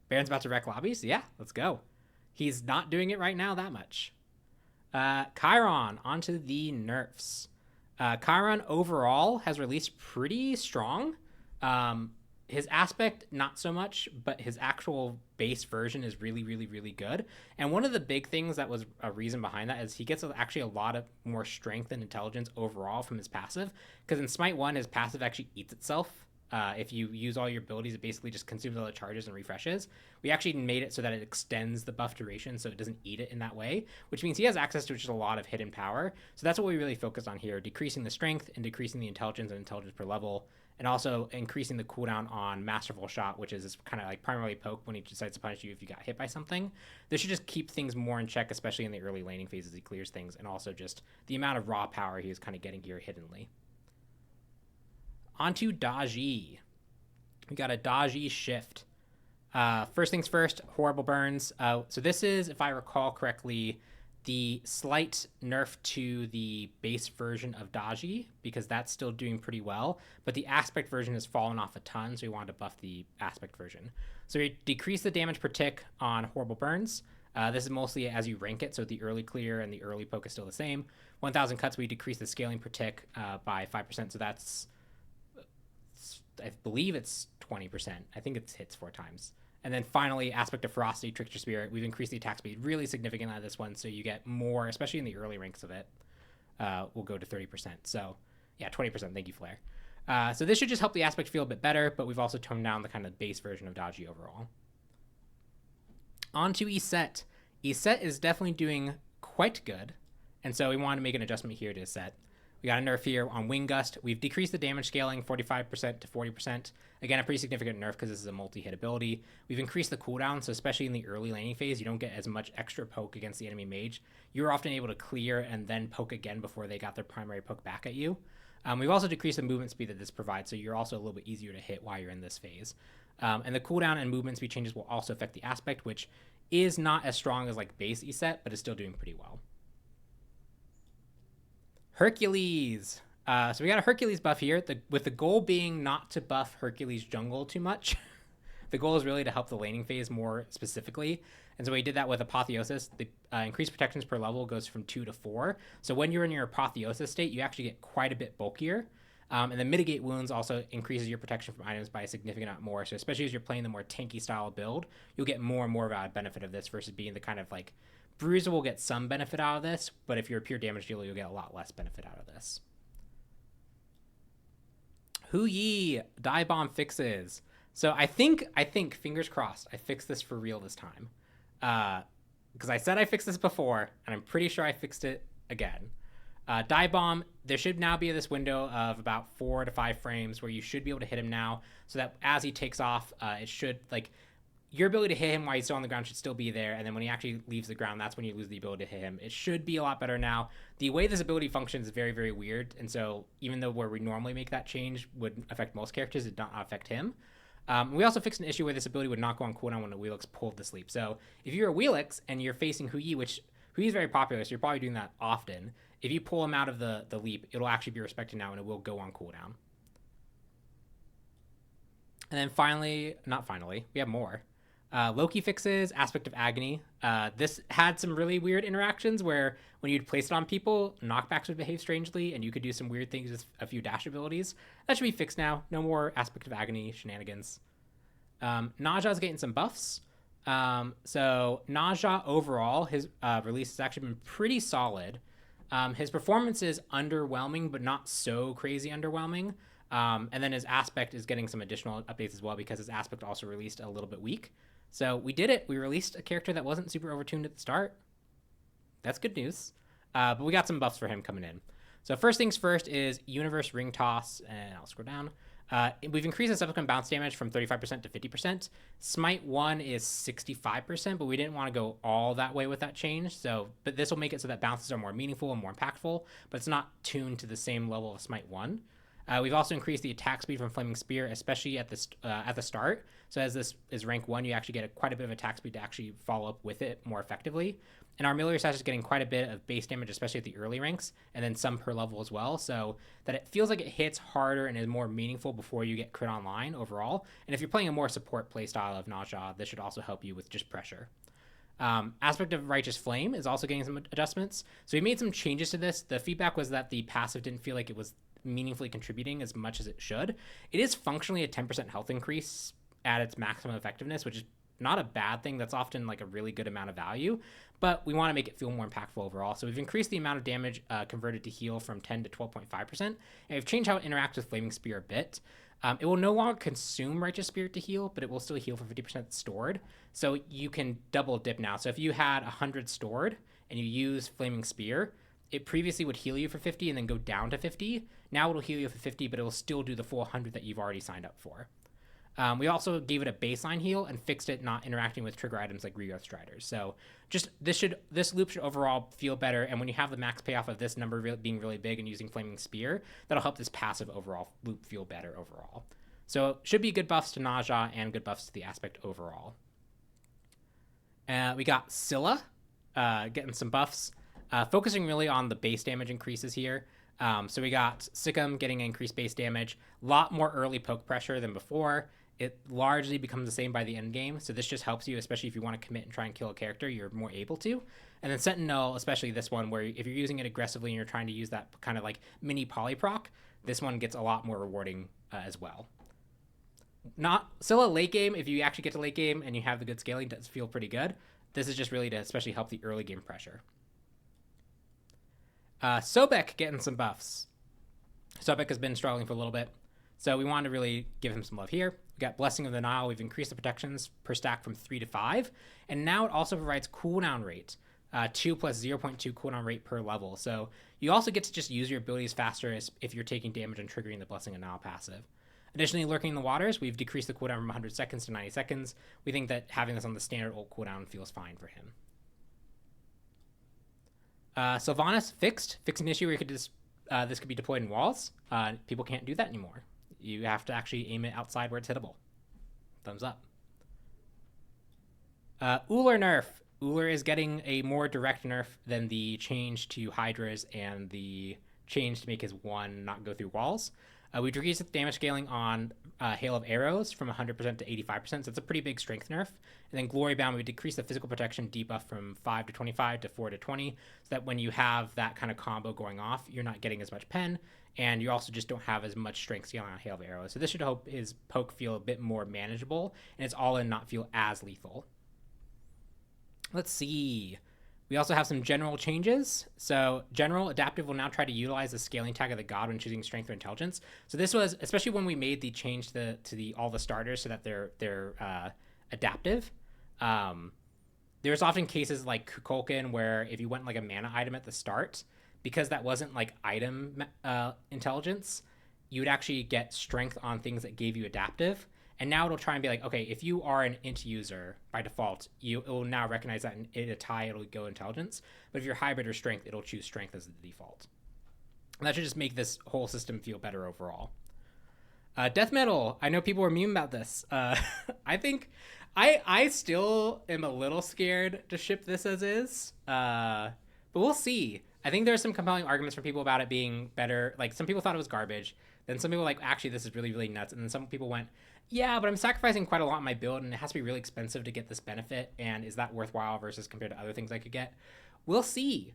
Baron's about to wreck lobbies? Yeah, let's go. He's not doing it right now that much. Chiron, onto the nerfs. Chiron overall has released pretty strong. His aspect, not so much, but his actual base version is really, really, really good. And one of the big things that was a reason behind that is he gets actually a lot of more strength and intelligence overall from his passive. Because in Smite 1, his passive actually eats itself. If you use all your abilities, it basically just consumes all the charges and refreshes. We actually made it so that it extends the buff duration so it doesn't eat it in that way, which means he has access to just a lot of hidden power. So that's what we really focus on here, decreasing the strength and decreasing the intelligence and intelligence per level, and also increasing the cooldown on Masterful Shot, which is kind of like primarily poke when he decides to punish you if you got hit by something. This should just keep things more in check, especially in the early laning phases he clears things, and also just the amount of raw power he is kind of getting here hiddenly. Onto Daji. We got a Daji shift. First things first, horrible burns. So this is, if I recall correctly, the slight nerf to the base version of Daji, because that's still doing pretty well, but the aspect version has fallen off a ton, so we wanted to buff the aspect version. So we decrease the damage per tick on horrible burns. This is mostly as you rank it, so the early clear and the early poke is still the same. 1,000 cuts, we decrease the scaling per tick by 5%, so that's, I believe it's 20%. I think it hits 4 times. And then finally, Aspect of Ferocity, Trickster Spirit. We've increased the attack speed really significantly on this one, so you get more, especially in the early ranks of it. We'll go to 30%. So yeah, 20%. Thank you, Flare. So this should just help the aspect feel a bit better, but we've also toned down the kind of base version of Daji overall. On to Iset. Iset is definitely doing quite good, and so we wanted to make an adjustment here to Iset. We got a nerf here on Wing Gust. We've decreased the damage scaling 45% to 40%. Again, a pretty significant nerf because this is a multi-hit ability. We've increased the cooldown, so especially in the early laning phase, you don't get as much extra poke against the enemy mage. You're often able to clear and then poke again before they got their primary poke back at you. We've also decreased the movement speed that this provides, so you're also a little bit easier to hit while you're in this phase. And the cooldown and movement speed changes will also affect the aspect, which is not as strong as like base Iset, but is still doing pretty well. Hercules. So we got a Hercules buff here, with the goal being not to buff Hercules jungle too much. The goal is really to help the laning phase more specifically. And so we did that with Apotheosis. The increased protections per level goes from 2 to 4. So when you're in your Apotheosis state, you actually get quite a bit bulkier. And then mitigate wounds also increases your protection from items by a significant amount more. So especially as you're playing the more tanky style build, you'll get more and more of a benefit of this versus being the kind of like bruiser will get some benefit out of this, but if you're a pure damage dealer, you'll get a lot less benefit out of this. Hu Yi die bomb fixes. So I think fingers crossed, I fixed this for real this time, because I said I fixed this before, and I'm pretty sure I fixed it again. Die bomb, there should now be this window of about 4 to 5 frames where you should be able to hit him now, so that as he takes off, it should, like, your ability to hit him while he's still on the ground should still be there, and then when he actually leaves the ground, that's when you lose the ability to hit him. It should be a lot better now. The way this ability functions is very, very weird, and so even though where we normally make that change would affect most characters, it does not affect him. We also fixed an issue where this ability would not go on cooldown when a Wheelix pulled the sleep. So if you're a Wheelix and you're facing Hu Yi, which Hu Yi is very popular, so you're probably doing that often, if you pull him out of the leap, it'll actually be respected now, and it will go on cooldown. And then finally, not finally, we have more. Loki fixes Aspect of Agony. This had some really weird interactions where when you'd place it on people, knockbacks would behave strangely, and you could do some weird things with a few dash abilities. That should be fixed now. No more Aspect of Agony shenanigans. Naja's getting some buffs. So Naja overall, his release has actually been pretty solid. His performance is underwhelming, but not so crazy underwhelming. And then his Aspect is getting some additional updates as well, because his Aspect also released a little bit weak. So we did it. We released a character that wasn't super overtuned at the start. That's good news. But we got some buffs for him coming in. So first things first is Universe Ring Toss, and I'll scroll down. We've increased the subsequent bounce damage from 35% to 50%. Smite 1 is 65%, but we didn't want to go all that way with that change. But this will make it so that bounces are more meaningful and more impactful, but it's not tuned to the same level of Smite 1. We've also increased the attack speed from Flaming Spear, especially at the start. So as this is rank 1, you actually get quite a bit of attack speed to actually follow up with it more effectively. And our Auxiliary Sash is getting quite a bit of base damage, especially at the early ranks, and then some per level as well, so that it feels like it hits harder and is more meaningful before you get crit online overall. And if you're playing a more support playstyle of Naja, this should also help you with just pressure. Aspect of Righteous Flame is also getting some adjustments. So we made some changes to this. The feedback was that the passive didn't feel like it was meaningfully contributing as much as it should. It is functionally a 10% health increase at its maximum effectiveness, which is not a bad thing. That's often like a really good amount of value, but we want to make it feel more impactful overall. So we've increased the amount of damage converted to heal from 10 to 12.5%, and we've changed how it interacts with Flaming Spear a bit. It will no longer consume Righteous Spirit to heal, but it will still heal for 50% stored. So you can double dip now. So if you had 100 stored and you use Flaming Spear, it previously would heal you for 50 and then go down to 50. Now it'll heal you for 50, but it will still do the full 100 that you've already signed up for. We also gave it a baseline heal and fixed it not interacting with trigger items like Regrowth Striders. So just this loop should overall feel better, and when you have the max payoff of this number being really big and using Flaming Spear, that'll help this passive overall loop feel better overall. So should be good buffs to Naja and good buffs to the Aspect overall. We got Scylla getting some buffs, focusing really on the base damage increases here. So we got Sikkim getting increased base damage, a lot more early poke pressure than before. It largely becomes the same by the end game, so this just helps you, especially if you want to commit and try and kill a character, you're more able to. And then Sentinel, especially this one, where if you're using it aggressively and you're trying to use that kind of like mini polyproc, this one gets a lot more rewarding as well. Not still a late game, if you actually get to late game and you have the good scaling, does feel pretty good. This is just really to especially help the early game pressure. Sobek getting some buffs. Sobek has been struggling for a little bit, so we wanted to really give him some love here. We got Blessing of the Nile. We've increased the protections per stack from 3 to 5, and now it also provides cooldown rate, 2 plus 0.2 cooldown rate per level. So you also get to just use your abilities faster if you're taking damage and triggering the Blessing of the Nile passive. Additionally, Lurking in the Waters, we've decreased the cooldown from 100 seconds to 90 seconds. We think that having this on the standard ult cooldown feels fine for him. Sylvanas fixing the issue where you could just, this could be deployed in walls. People can't do that anymore. You have to actually aim it outside where it's hittable. Thumbs up. Ullr nerf. Ullr is getting a more direct nerf than the change to Hi-Rez and the change to make his 1 not go through walls. We decreased the damage scaling on Hail of Arrows from 100% to 85%, so it's a pretty big strength nerf. And then Glory Bound, we decreased the physical protection debuff from 5 to 25 to 4 to 20, so that when you have that kind of combo going off, you're not getting as much pen, and you also just don't have as much strength scaling on Hail of Arrows. So this should help his poke feel a bit more manageable, and it's all in not feel as lethal. Let's see. We also have some general changes. So general adaptive will now try to utilize the scaling tag of the god when choosing strength or intelligence. So this was, especially when we made the change to all the starters so that they're adaptive. There's often cases like Kukulkan where if you went like a mana item at the start, because that wasn't like item intelligence, you would actually get strength on things that gave you adaptive. And now it'll try and be like, okay, if you are an int user by default, it will now recognize that in a tie, it'll go intelligence. But if you're hybrid or strength, it'll choose strength as the default. And that should just make this whole system feel better overall. Death metal. I know people are meme about this. I think I still am a little scared to ship this as is. But we'll see. I think there's some compelling arguments for people about it being better. Like some people thought it was garbage. Then some people were like, actually, this is really, really nuts. And then some people went, yeah, but I'm sacrificing quite a lot in my build, and it has to be really expensive to get this benefit. And is that worthwhile versus compared to other things I could get? We'll see.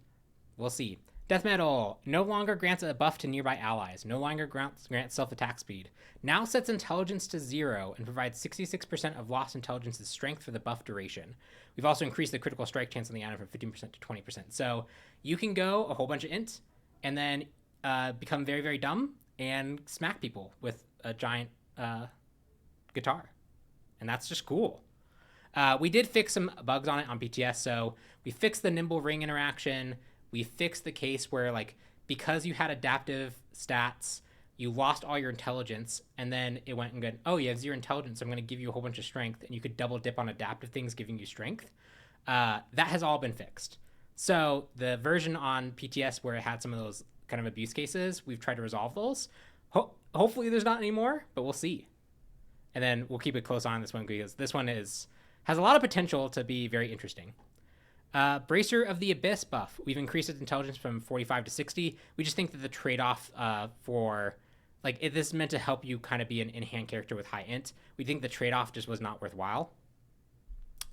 We'll see. Death metal no longer grants a buff to nearby allies. No longer grants self-attack speed. Now sets intelligence to 0 and provides 66% of lost intelligence's strength for the buff duration. We've also increased the critical strike chance on the item from 15% to 20%. So you can go a whole bunch of int and then become very, very dumb and smack people with a giant guitar, and that's just cool. We did fix some bugs on it on PTS. So we fixed the nimble ring interaction. We fixed the case where like because you had adaptive stats, you lost all your intelligence, and then it went and went, oh, you have 0 intelligence, so I'm going to give you a whole bunch of strength, and you could double dip on adaptive things giving you strength. That has all been fixed. So the version on PTS where it had some of those kind of abuse cases, we've tried to resolve those. Hopefully there's not any more, but we'll see. And then we'll keep a close eye on this one because this one has a lot of potential to be very interesting. Bracer of the Abyss buff. We've increased its intelligence from 45 to 60. We just think that the trade-off for... like, this is meant to help you kind of be an in-hand character with high int. We think the trade-off just was not worthwhile.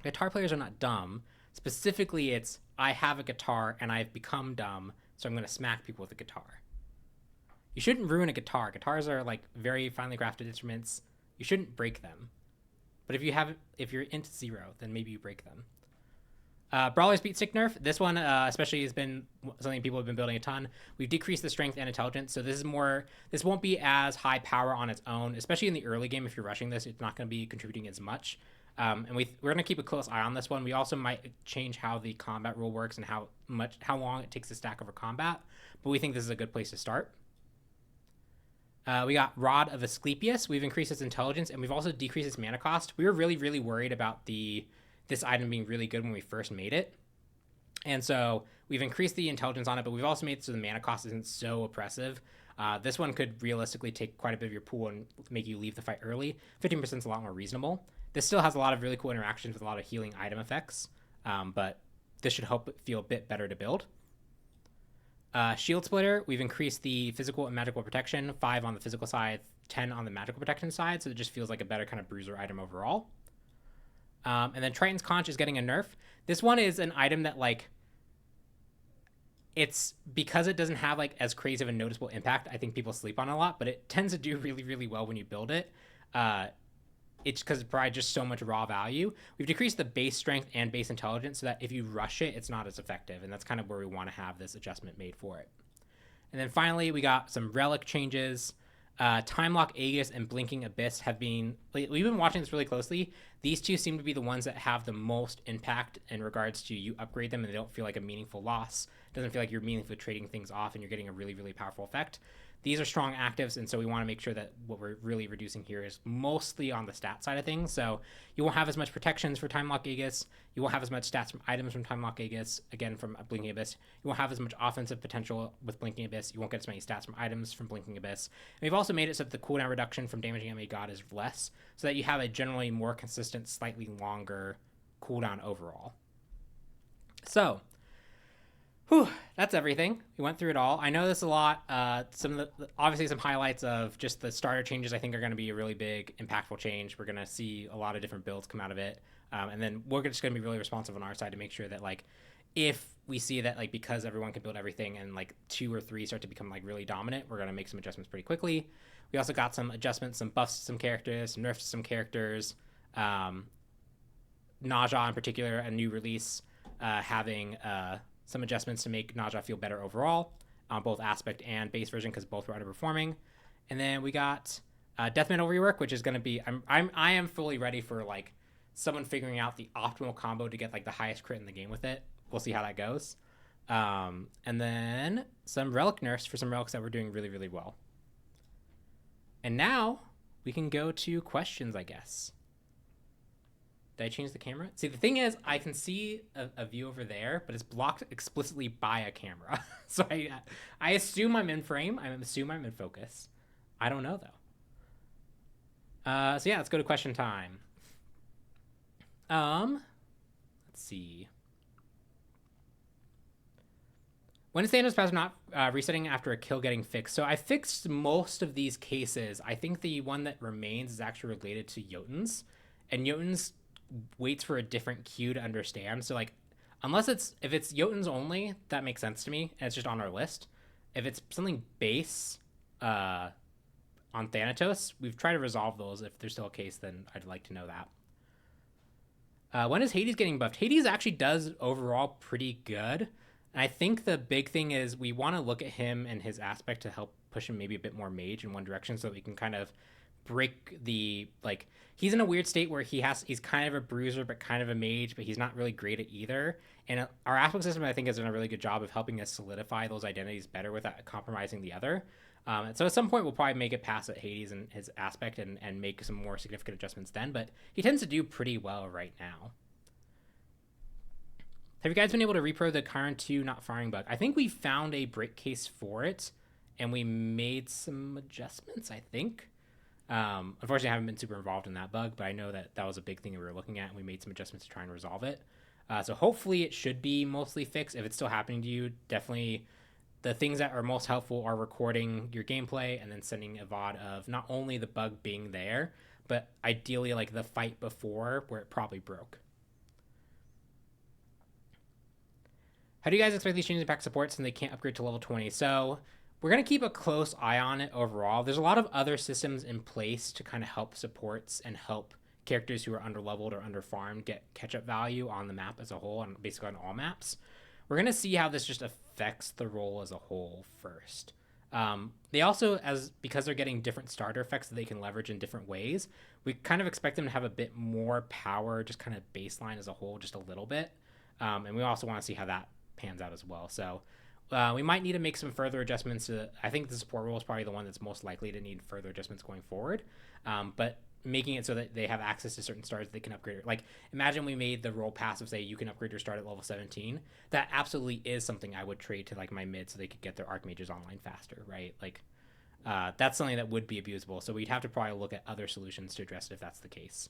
Guitar players are not dumb. Specifically, it's, I have a guitar and I've become dumb, so I'm going to smack people with a guitar. You shouldn't ruin a guitar. Guitars are, like, very finely crafted instruments. You shouldn't break them. But if you're int 0, then maybe you break them. Brawler's Beat Sick nerf. This one especially has been something people have been building a ton. We've decreased the strength and intelligence, so this won't be as high power on its own, especially in the early game. If you're rushing this, it's not going to be contributing as much. And we're going to keep a close eye on this one. We also might change how the combat rule works and how long it takes to stack over combat, but we think this is a good place to start. We got Rod of Asclepius. We've increased its intelligence, and we've also decreased its mana cost. We were really, really worried about this item being really good when we first made it. And so we've increased the intelligence on it, but we've also made it so the mana cost isn't so oppressive. This one could realistically take quite a bit of your pool and make you leave the fight early. 15% is a lot more reasonable. This still has a lot of really cool interactions with a lot of healing item effects, but this should help it feel a bit better to build. Shield Splitter, we've increased the physical and magical protection, 5 on the physical side, 10 on the magical protection side, so it just feels like a better kind of bruiser item overall. And then Triton's Conch is getting a nerf. This one is an item that, like, it's because it doesn't have, like, as crazy of a noticeable impact, I think people sleep on it a lot, but it tends to do really, really well when you build it. It's because it provides just so much raw value. We've decreased the base strength and base intelligence so that if you rush it, it's not as effective. And that's kind of where we want to have this adjustment made for it. And then finally, we got some relic changes. Time Lock Aegis and Blinking Abyss have been... we've been watching this really closely. These two seem to be the ones that have the most impact in regards to you upgrade them and they don't feel like a meaningful loss. It doesn't feel like you're meaningfully trading things off and you're getting a really, really powerful effect. These are strong actives, and so we want to make sure that what we're really reducing here is mostly on the stat side of things. So you won't have as much protections for Time Lock Aegis. You won't have as much stats from items from Time Lock Aegis, again, from Blinking Abyss. You won't have as much offensive potential with Blinking Abyss. You won't get as many stats from items from Blinking Abyss. And we've also made it so that the cooldown reduction from damaging enemy god is less, so that you have a generally more consistent, slightly longer cooldown overall. So... Whew, that's everything. We went through it all. I know this a lot. Some of the obviously some highlights of just the starter changes I think are going to be a really big, impactful change. We're going to see a lot of different builds come out of it, and then we're just going to be really responsive on our side to make sure that like if we see that like because everyone can build everything and like 2 or 3 start to become like really dominant, we're going to make some adjustments pretty quickly. We also got some adjustments, some buffs to some characters, some nerfs to some characters. Naja in particular, a new release, having some adjustments to make Naja feel better overall on both aspect and base version because both were underperforming. And then we got Death Metal rework, which is going to be I am fully ready for like someone figuring out the optimal combo to get like the highest crit in the game with it. We'll see how that goes. And then some relic nerfs for some relics that were doing really, really well. And now we can go to questions, I guess. Did I change the camera? See, the thing is, I can see a view over there, but it's blocked explicitly by a camera. So I assume I'm in frame. I assume I'm in focus. I don't know, though. So yeah, let's go to question time. Let's see. When is Thanos' passive not resetting after a kill getting fixed? So I fixed most of these cases. I think the one that remains is actually related to Jotun's. And Jotun's waits for a different cue to understand. So like, if it's Jotun's only, that makes sense to me. And it's just on our list. If it's something base on Thanatos, we've tried to resolve those. If there's still a case, then I'd like to know that. When is Hades getting buffed? Hades actually does overall pretty good. And I think the big thing is we want to look at him and his aspect to help push him maybe a bit more mage in one direction so that we can kind of break the, like, he's in a weird state where he's kind of a bruiser but kind of a mage, but he's not really great at either. And our aspect system, I think, has done a really good job of helping us solidify those identities better without compromising the other. And so at some point we'll probably make it past at Hades and his aspect and make some more significant adjustments then, but he tends to do pretty well right now. Have you guys been able to repro the Chiron 2 not firing bug? I think we found a break case for it, and we made some adjustments, I think. Unfortunately, I haven't been super involved in that bug, but I know that was a big thing that we were looking at, and we made some adjustments to try and resolve it. So hopefully it should be mostly fixed. If it's still happening to you, definitely the things that are most helpful are recording your gameplay and then sending a VOD of not only the bug being there, but ideally like the fight before where it probably broke. How do you guys expect these changes to impact supports and they can't upgrade to level 20? So we're going to keep a close eye on it overall. There's a lot of other systems in place to kind of help supports and help characters who are under-leveled or under-farmed get catch-up value on the map as a whole, and basically on all maps. We're going to see how this just affects the role as a whole first. They also, because they're getting different starter effects that they can leverage in different ways, we kind of expect them to have a bit more power, just kind of baseline as a whole, just a little bit. And we also want to see how that pans out as well. So we might need to make some further adjustments to, I think the support role is probably the one that's most likely to need further adjustments going forward. But making it so that they have access to certain stars they can upgrade. Like, imagine we made the role passive say you can upgrade your start at level 17. That absolutely is something I would trade to like my mid so they could get their archmages online faster, right? Like, that's something that would be abusable. So we'd have to probably look at other solutions to address it if that's the case.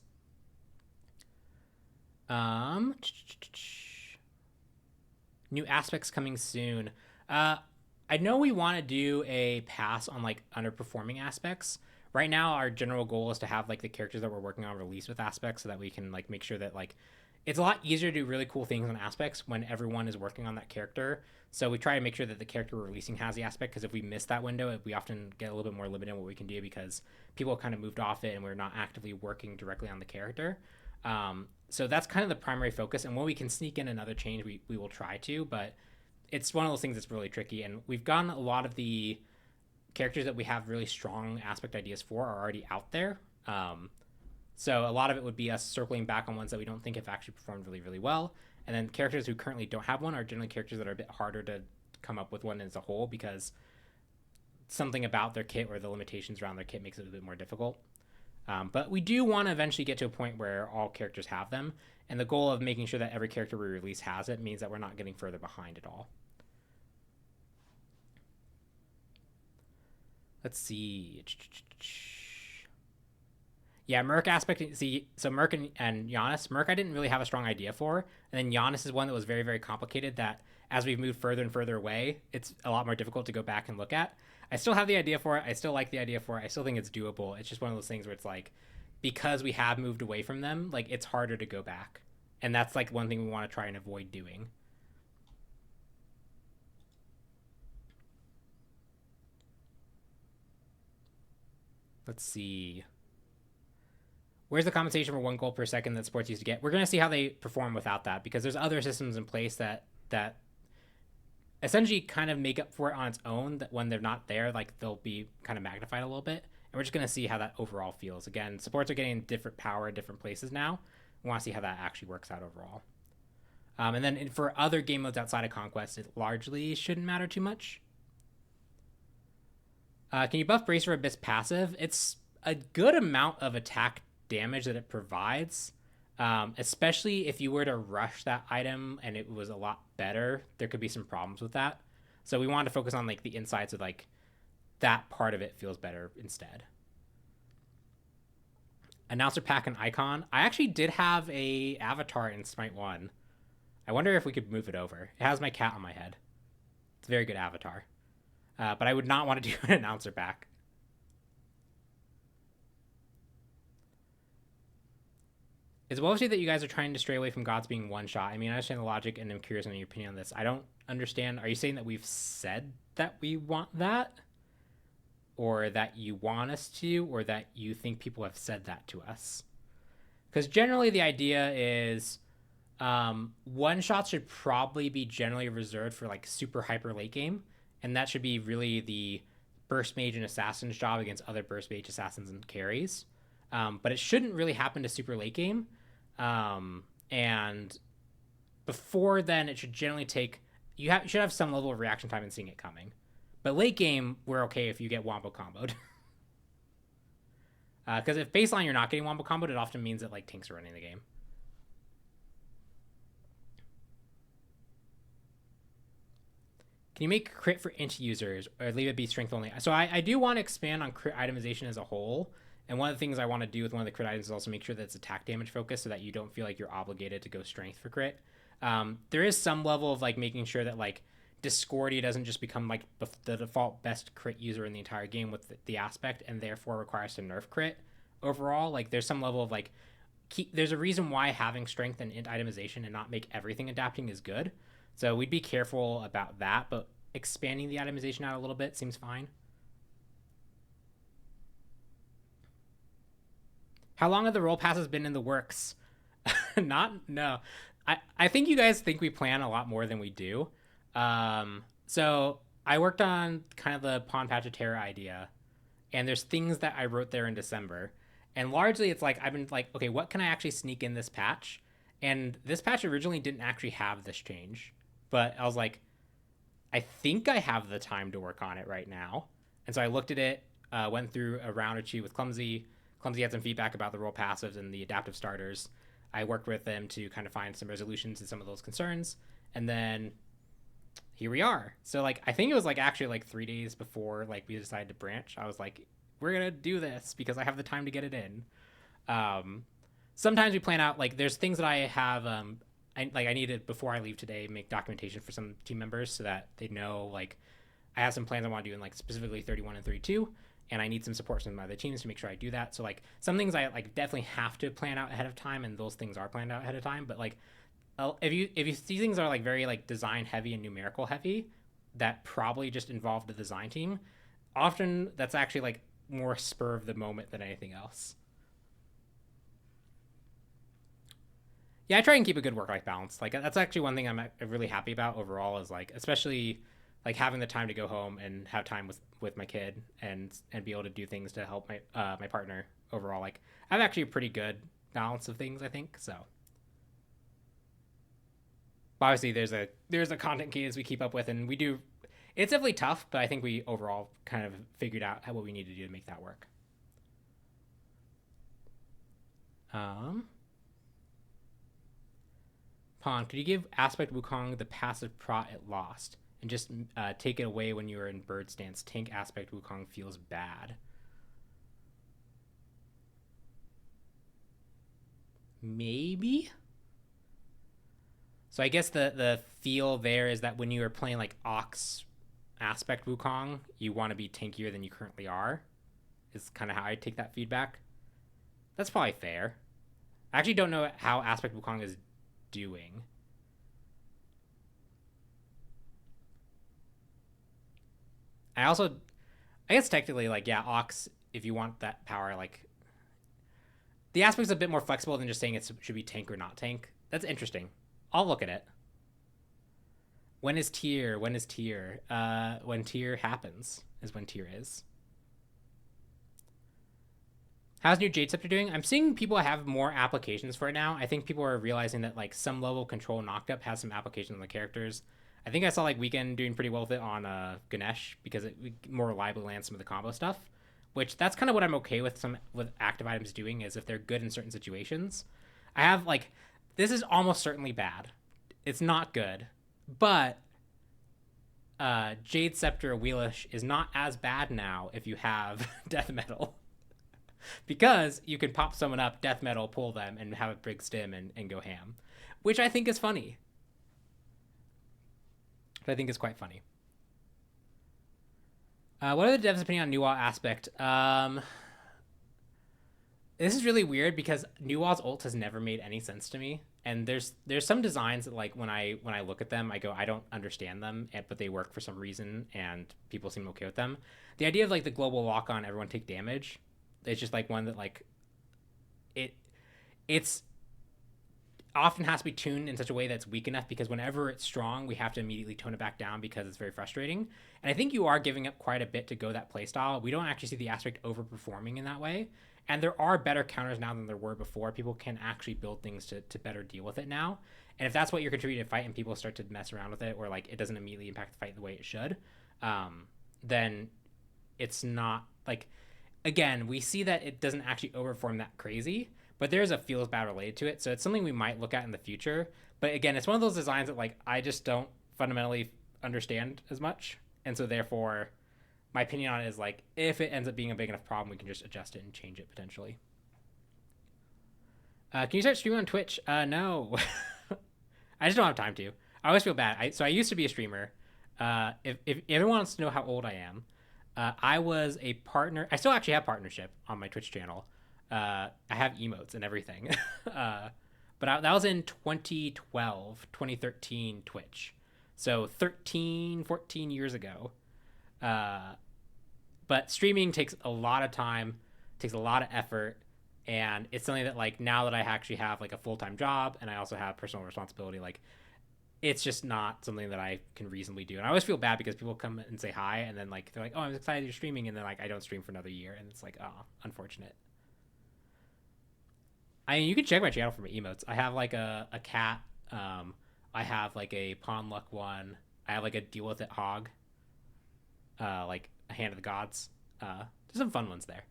New aspects coming soon. I know we want to do a pass on like underperforming aspects. Right now, our general goal is to have like the characters that we're working on release with aspects so that we can like make sure that like it's a lot easier to do really cool things on aspects when everyone is working on that character. So we try to make sure that the character we're releasing has the aspect, because if we miss that window, we often get a little bit more limited in what we can do because people kind of moved off it and we're not actively working directly on the character. So that's kind of the primary focus, and when we can sneak in another change, we will try to, but it's one of those things that's really tricky, and we've gotten a lot of the characters that we have really strong aspect ideas for are already out there. So a lot of it would be us circling back on ones that we don't think have actually performed really, really well, and then characters who currently don't have one are generally characters that are a bit harder to come up with one as a whole because something about their kit or the limitations around their kit makes it a bit more difficult. But we do want to eventually get to a point where all characters have them, and the goal of making sure that every character we release has it means that we're not getting further behind at all. Let's see. Yeah, Merc aspect. See, so Merc and Giannis. Merc I didn't really have a strong idea for, and then Giannis is one that was very, very complicated that as we've moved further and further away, it's a lot more difficult to go back and look at. I still have the idea for it. I still like the idea for it. I still think it's doable. It's just one of those things where it's like, because we have moved away from them, like it's harder to go back. And that's like one thing we want to try and avoid doing. Let's see. Where's the compensation for 1 gold per second that sports used to get? We're going to see how they perform without that, because there's other systems in place that essentially kind of make up for it on its own, that when they're not there, like they'll be kind of magnified a little bit. And we're just going to see how that overall feels. Again, supports are getting different power in different places now. We want to see how that actually works out overall. And then for other game modes outside of Conquest, it largely shouldn't matter too much. Can you buff Bracer Abyss passive? It's a good amount of attack damage that it provides, especially if you were to rush that item and it was a lot better. There could be some problems with that. So we wanted to focus on like the insides of like that part of it feels better instead. Announcer pack and icon. I actually did have a avatar in Smite 1. I wonder if we could move it over. It has my cat on my head. It's a very good avatar. But I would not want to do an announcer pack. It's well said that you guys are trying to stray away from gods being one shot. I mean, I understand the logic, and I'm curious on your opinion on this. I don't understand. Are you saying that we've said that we want that? Or that you want us to? Or that you think people have said that to us? Because generally the idea is one shots should probably be generally reserved for like super hyper late game. And that should be really the burst mage and assassin's job against other burst mage, assassins, and carries. But it shouldn't really happen to super late game. And before then, it should generally take... You should have some level of reaction time in seeing it coming. But late game, we're okay if you get wombo comboed. Because if baseline you're not getting wombo comboed, it often means that like tanks are running the game. Can you make crit for inch users or leave it be strength only? So I do want to expand on crit itemization as a whole. And one of the things I want to do with one of the crit items is also make sure that it's attack damage focused so that you don't feel like you're obligated to go strength for crit. There is some level of like making sure that like Discordia doesn't just become like the default best crit user in the entire game with the aspect and therefore requires to nerf crit overall. Like there's some level of like, there's a reason why having strength and int itemization and not make everything adapting is good. So we'd be careful about that, but expanding the itemization out a little bit seems fine. How long have the role passes been in the works? No. I think you guys think we plan a lot more than we do. So I worked on kind of the Pawn Patch of Terror idea, and there's things that I wrote there in December. And largely it's like, I've been like, okay, what can I actually sneak in this patch? And this patch originally didn't actually have this change. But I was like, I think I have the time to work on it right now. And so I looked at it, went through a round or two with Clumsy. Clumsy had some feedback about the role passives and the adaptive starters. I worked with them to kind of find some resolutions to some of those concerns. And then here we are. So like, I think it was like actually like 3 days before like we decided to branch. I was like, we're going to do this because I have the time to get it in. Sometimes we plan out, like there's things that I have, I needed before I leave today, make documentation for some team members so that they know, like, I have some plans I want to do in like specifically 31 and 32, and I need some support from my other teams to make sure I do that. So like some things I like definitely have to plan out ahead of time, and those things are planned out ahead of time. But like, if you see things are like very like design heavy and numerical heavy, that probably just involved the design team. Often that's actually like more spur of the moment than anything else. Yeah, I try and keep a good work-life balance. Like that's actually one thing I'm really happy about overall is like, especially like having the time to go home and have time with my kid and be able to do things to help my partner overall. Like I have actually a pretty good balance of things, I think. So obviously there's a content cadence we keep up with, and we do. It's definitely tough, but I think we overall kind of figured out what we need to do to make that work. Pawn, could you give Aspect Wukong the passive prot it lost and just take it away when you are in bird stance? Tank Aspect Wukong feels bad. Maybe? So I guess the feel there is that when you are playing like Ox aspect Wukong, you want to be tankier than you currently are. Is kind of how I take that feedback. That's probably fair. I actually don't know how aspect Wukong is doing. I guess technically, like, yeah, Ox, if you want that power, like, the aspect's a bit more flexible than just saying it should be tank or not tank. That's interesting. I'll look at it. When is tier? When is tier? When tier happens is when tier is. How's new Jade Scepter doing? I'm seeing people have more applications for it now. I think people are realizing that like some level of control knocked up has some applications on the characters. I think I saw like Weekend doing pretty well with it on Ganesh because it more reliably lands some of the combo stuff, which that's kind of what I'm okay with some with active items doing is if they're good in certain situations. I have like this is almost certainly bad. It's not good, but Jade Scepter Wheelish is not as bad now if you have Death Metal. Because you can pop someone up, death metal, pull them, and have a big stim and go ham. Which I think is funny. I think is quite funny. What are the devs' opinion on Nuwa aspect? This is really weird because Nuwa's ult has never made any sense to me. And there's some designs that like when I look at them, I go, I don't understand them, but they work for some reason, and people seem okay with them. The idea of like the global lock on everyone take damage, it's just like one that like it's often has to be tuned in such a way that's weak enough because whenever it's strong, we have to immediately tone it back down because it's very frustrating. And I think you are giving up quite a bit to go that playstyle. We don't actually see the aspect overperforming in that way. And there are better counters now than there were before. People can actually build things to better deal with it now. And if that's what you're contributing to fight and people start to mess around with it or like it doesn't immediately impact the fight the way it should, then it's not like... Again, we see that it doesn't actually overperform that crazy, but there's a feels bad related to it. So it's something we might look at in the future. But again, it's one of those designs that like I just don't fundamentally understand as much. And so therefore, my opinion on it is like, if it ends up being a big enough problem, we can just adjust it and change it potentially. Can you start streaming on Twitch? No. I just don't have time to. I always feel bad. So I used to be a streamer. If everyone wants to know how old I am, I was a partner. I still actually have partnership on my Twitch channel. I have emotes and everything. But that was in 2012, 2013 Twitch. So 13, 14 years ago. But streaming takes a lot of time, takes a lot of effort. And it's something that like now that I actually have like a full-time job and I also have personal responsibility, like it's just not something that I can reasonably do. And I always feel bad because people come and say hi and then like they're like, oh, I'm excited you're streaming, and then like I don't stream for another year, and it's like, oh, unfortunate. I mean, you can check my channel for my emotes. I have like a cat. I have like a pawn luck one. I have like a deal with it hog. Like a hand of the gods. There's some fun ones there.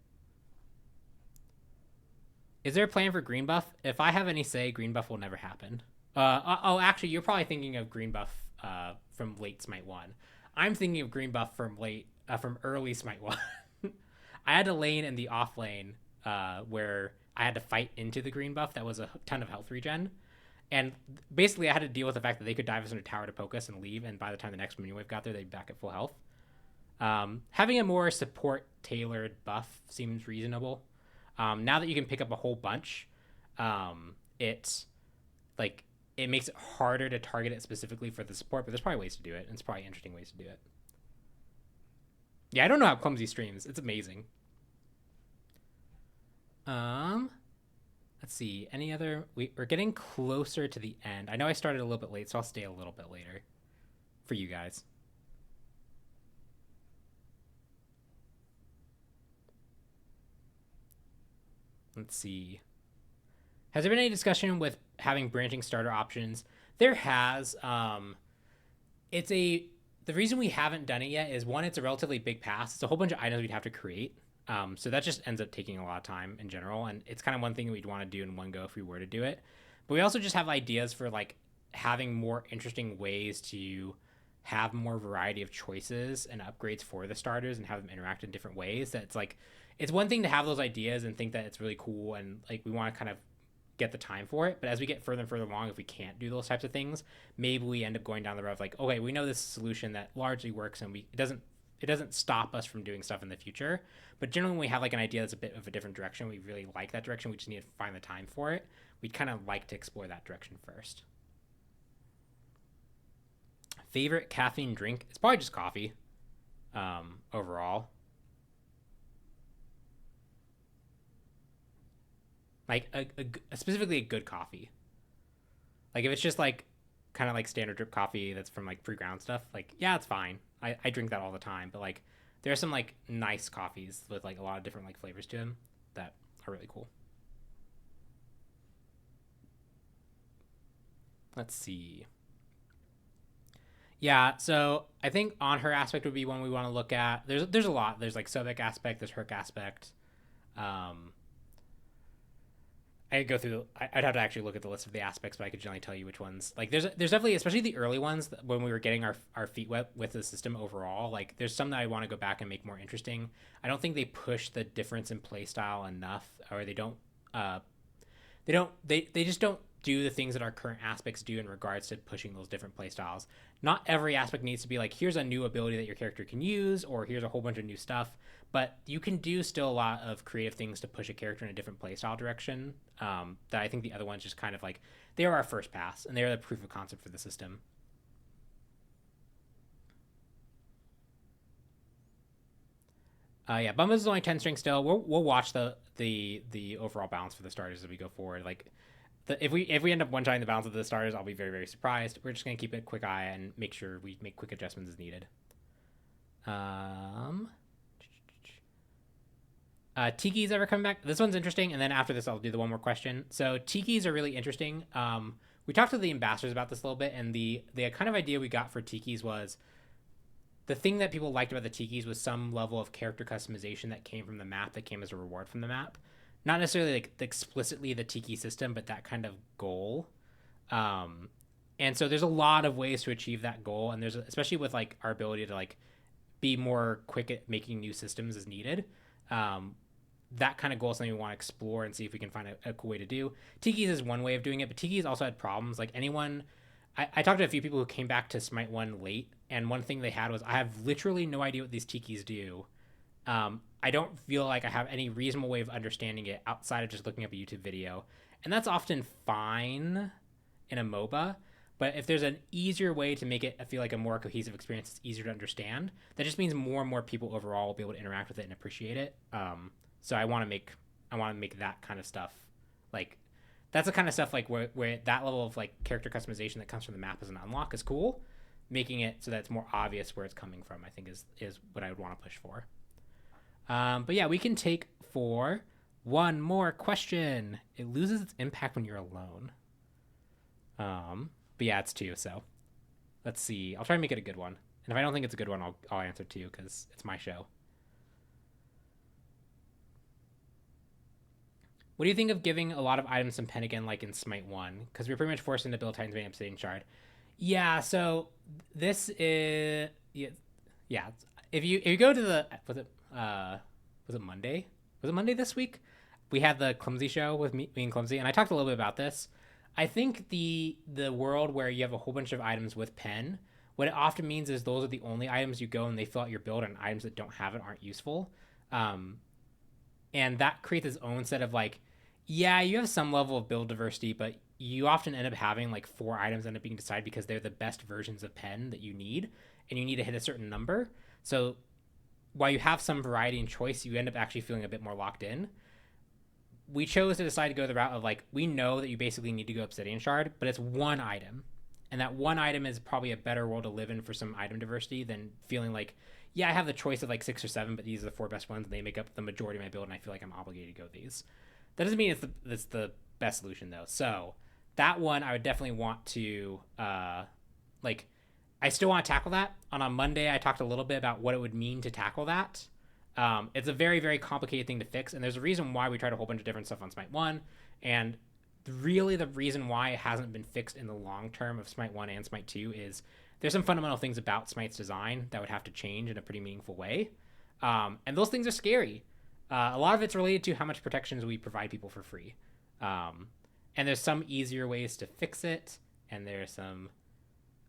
Is there a plan for green buff? If I have any say, green buff will never happen. Actually, you're probably thinking of green buff from late Smite 1. I'm thinking of green buff from early Smite 1. I had a lane in the off lane where I had to fight into the green buff that was a ton of health regen. And basically, I had to deal with the fact that they could dive us under tower to poke us and leave, and by the time the next minion wave got there, they'd be back at full health. Having a more support-tailored buff seems reasonable. Now that you can pick up a whole bunch, it's like... It makes it harder to target it specifically for the support, but there's probably ways to do it, and it's probably interesting ways to do it. Yeah, I don't know how Clumsy streams. It's amazing. Let's see. Any other... We're getting closer to the end. I know I started a little bit late, so I'll stay a little bit later for you guys. Let's see. Has there been any discussion with having branching starter options? There has. The reason we haven't done it yet is, one, it's a relatively big pass. It's a whole bunch of items we'd have to create. So that just ends up taking a lot of time in general. And it's kind of one thing we'd want to do in one go if we were to do it. But we also just have ideas for like having more interesting ways to have more variety of choices and upgrades for the starters and have them interact in different ways. That's like, it's one thing to have those ideas and think that it's really cool and like we want to kind of get the time for it. But as we get further and further along, if we can't do those types of things, maybe we end up going down the road of like, okay, we know this solution that largely works, and it doesn't stop us from doing stuff in the future. But generally, when we have like an idea that's a bit of a different direction, we really like that direction, we just need to find the time for it. We'd kind of like to explore that direction first. Favorite caffeine drink? It's probably just coffee, overall. Like specifically a good coffee. Like if it's just like kind of like standard drip coffee that's from like pre-ground stuff, like yeah, it's fine. I drink that all the time. But like there are some like nice coffees with like a lot of different like flavors to them that are really cool. Let's see. Yeah, so I think on her aspect would be one we want to look at. There's a lot. There's like Sobek aspect. There's Herc aspect. I'd go through. I'd have to actually look at the list of the aspects, but I could generally tell you which ones. Like there's definitely, especially the early ones when we were getting our feet wet with the system overall. Like there's some that I want to go back and make more interesting. I don't think they push the difference in playstyle enough, or they just don't do the things that our current aspects do in regards to pushing those different playstyles. Not every aspect needs to be like, here's a new ability that your character can use, or here's a whole bunch of new stuff. But you can do still a lot of creative things to push a character in a different playstyle direction. That I think the other ones just kind of like, they are our first pass, and they are the proof of concept for the system. Yeah, Bumba is only 10 string still. We'll watch the overall balance for the starters as we go forward. Like, if we end up one-shotting the balance of the starters, I'll be very, very surprised. We're just going to keep a quick eye and make sure we make quick adjustments as needed. Tiki's ever coming back? This one's interesting, and then after this, I'll do the one more question. So Tiki's are really interesting. We talked to the ambassadors about this a little bit, and the kind of idea we got for Tiki's was the thing that people liked about the Tiki's was some level of character customization that came from the map, that came as a reward from the map. Not necessarily like explicitly the Tiki system, but that kind of goal. And so there's a lot of ways to achieve that goal, and there's especially with like our ability to like be more quick at making new systems as needed. That kind of goal is something we want to explore and see if we can find a cool way to do. Tiki's is one way of doing it, but Tiki's also had problems. Like anyone, I talked to a few people who came back to Smite 1 late, and one thing they had was, I have literally no idea what these Tiki's do. I don't feel like I have any reasonable way of understanding it outside of just looking up a YouTube video. And that's often fine in a MOBA, but if there's an easier way to make it feel like a more cohesive experience, it's easier to understand, that just means more and more people overall will be able to interact with it and appreciate it. So I want to make that kind of stuff, like, that's the kind of stuff like where that level of like character customization that comes from the map as an unlock is cool. Making it so that it's more obvious where it's coming from, I think is what I would want to push for. But yeah, we can take for one more question. It loses its impact when you're alone. But yeah, it's 2, so let's see. I'll try and make it a good one. And if I don't think it's a good one, I'll answer 2 because it's my show. What do you think of giving a lot of items some pen again, like in Smite 1? Because we're pretty much forced into build Titan's Bane Obsidian Shard. Yeah, so this is... Yeah. If you go to the... Was it Monday? Was it Monday this week? We had the Clumsy show with me and Clumsy, and I talked a little bit about this. I think the world where you have a whole bunch of items with pen, what it often means is those are the only items you go and they fill out your build, and items that don't have it aren't useful. And that creates its own set of like, yeah, you have some level of build diversity, but you often end up having like 4 items end up being decided because they're the best versions of pen that you need, and you need to hit a certain number. So while you have some variety and choice, you end up actually feeling a bit more locked in. We chose to decide to go the route of like, we know that you basically need to go Obsidian Shard, but it's one item. And that one item is probably a better world to live in for some item diversity than feeling like, yeah, I have the choice of like 6 or 7, but these are the 4 best ones, and they make up the majority of my build, and I feel like I'm obligated to go these. That doesn't mean it's the best solution, though. So that one, I would definitely want to, like, I still want to tackle that. On Monday, I talked a little bit about what it would mean to tackle that. It's a very, very complicated thing to fix, and there's a reason why we tried a whole bunch of different stuff on Smite 1, and really the reason why it hasn't been fixed in the long term of Smite 1 and Smite 2 is there's some fundamental things about Smite's design that would have to change in a pretty meaningful way. And those things are scary. A lot of it's related to how much protections we provide people for free. And there's some easier ways to fix it. And there's some.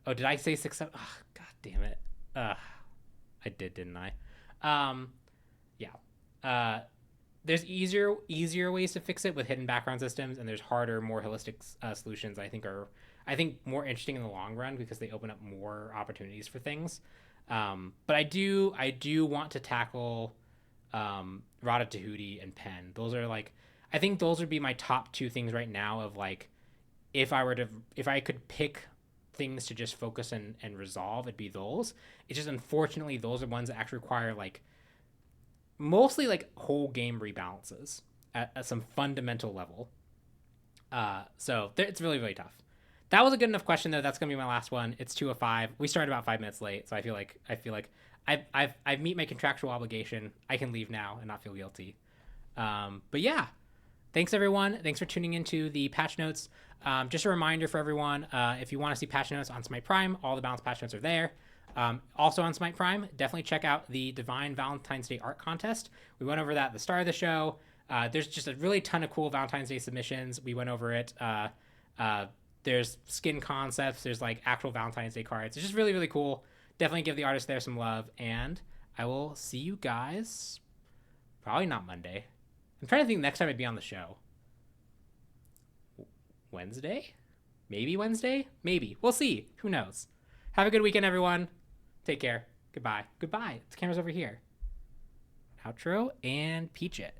Oh, did I say 6, 7? Oh, God damn it. I did, didn't I? Yeah. There's easier ways to fix it with hidden background systems, and there's harder, more holistic solutions. I think more interesting in the long run because they open up more opportunities for things. But I do want to tackle Rada Tahuti and Pen. Those are like, I think those would be my top 2 things right now of like, if I could pick things to just focus and resolve, it'd be those. It's just unfortunately those are ones that actually require like mostly like whole game rebalances at some fundamental level. So it's really, really tough. That was a good enough question though. That's gonna be my last one. It's 2 of 5. We started about 5 minutes late, so I feel like I've meet my contractual obligation. I can leave now and not feel guilty. But yeah, thanks everyone. Thanks for tuning into the patch notes. Just a reminder for everyone, if you want to see patch notes on Smite Prime, all the balanced patch notes are there. Also on Smite Prime, definitely check out the Divine Valentine's Day art contest. We went over that at the start of the show. There's just a really ton of cool Valentine's Day submissions. We went over it. There's skin concepts. There's like actual Valentine's Day cards. It's just really, really cool. Definitely give the artists there some love. And I will see you guys probably not Monday. I'm trying to think next time I'd be on the show. Wednesday? Maybe Wednesday? Maybe. We'll see. Who knows? Have a good weekend, everyone. Take care. Goodbye. Goodbye. The camera's over here. Outro and Peach It.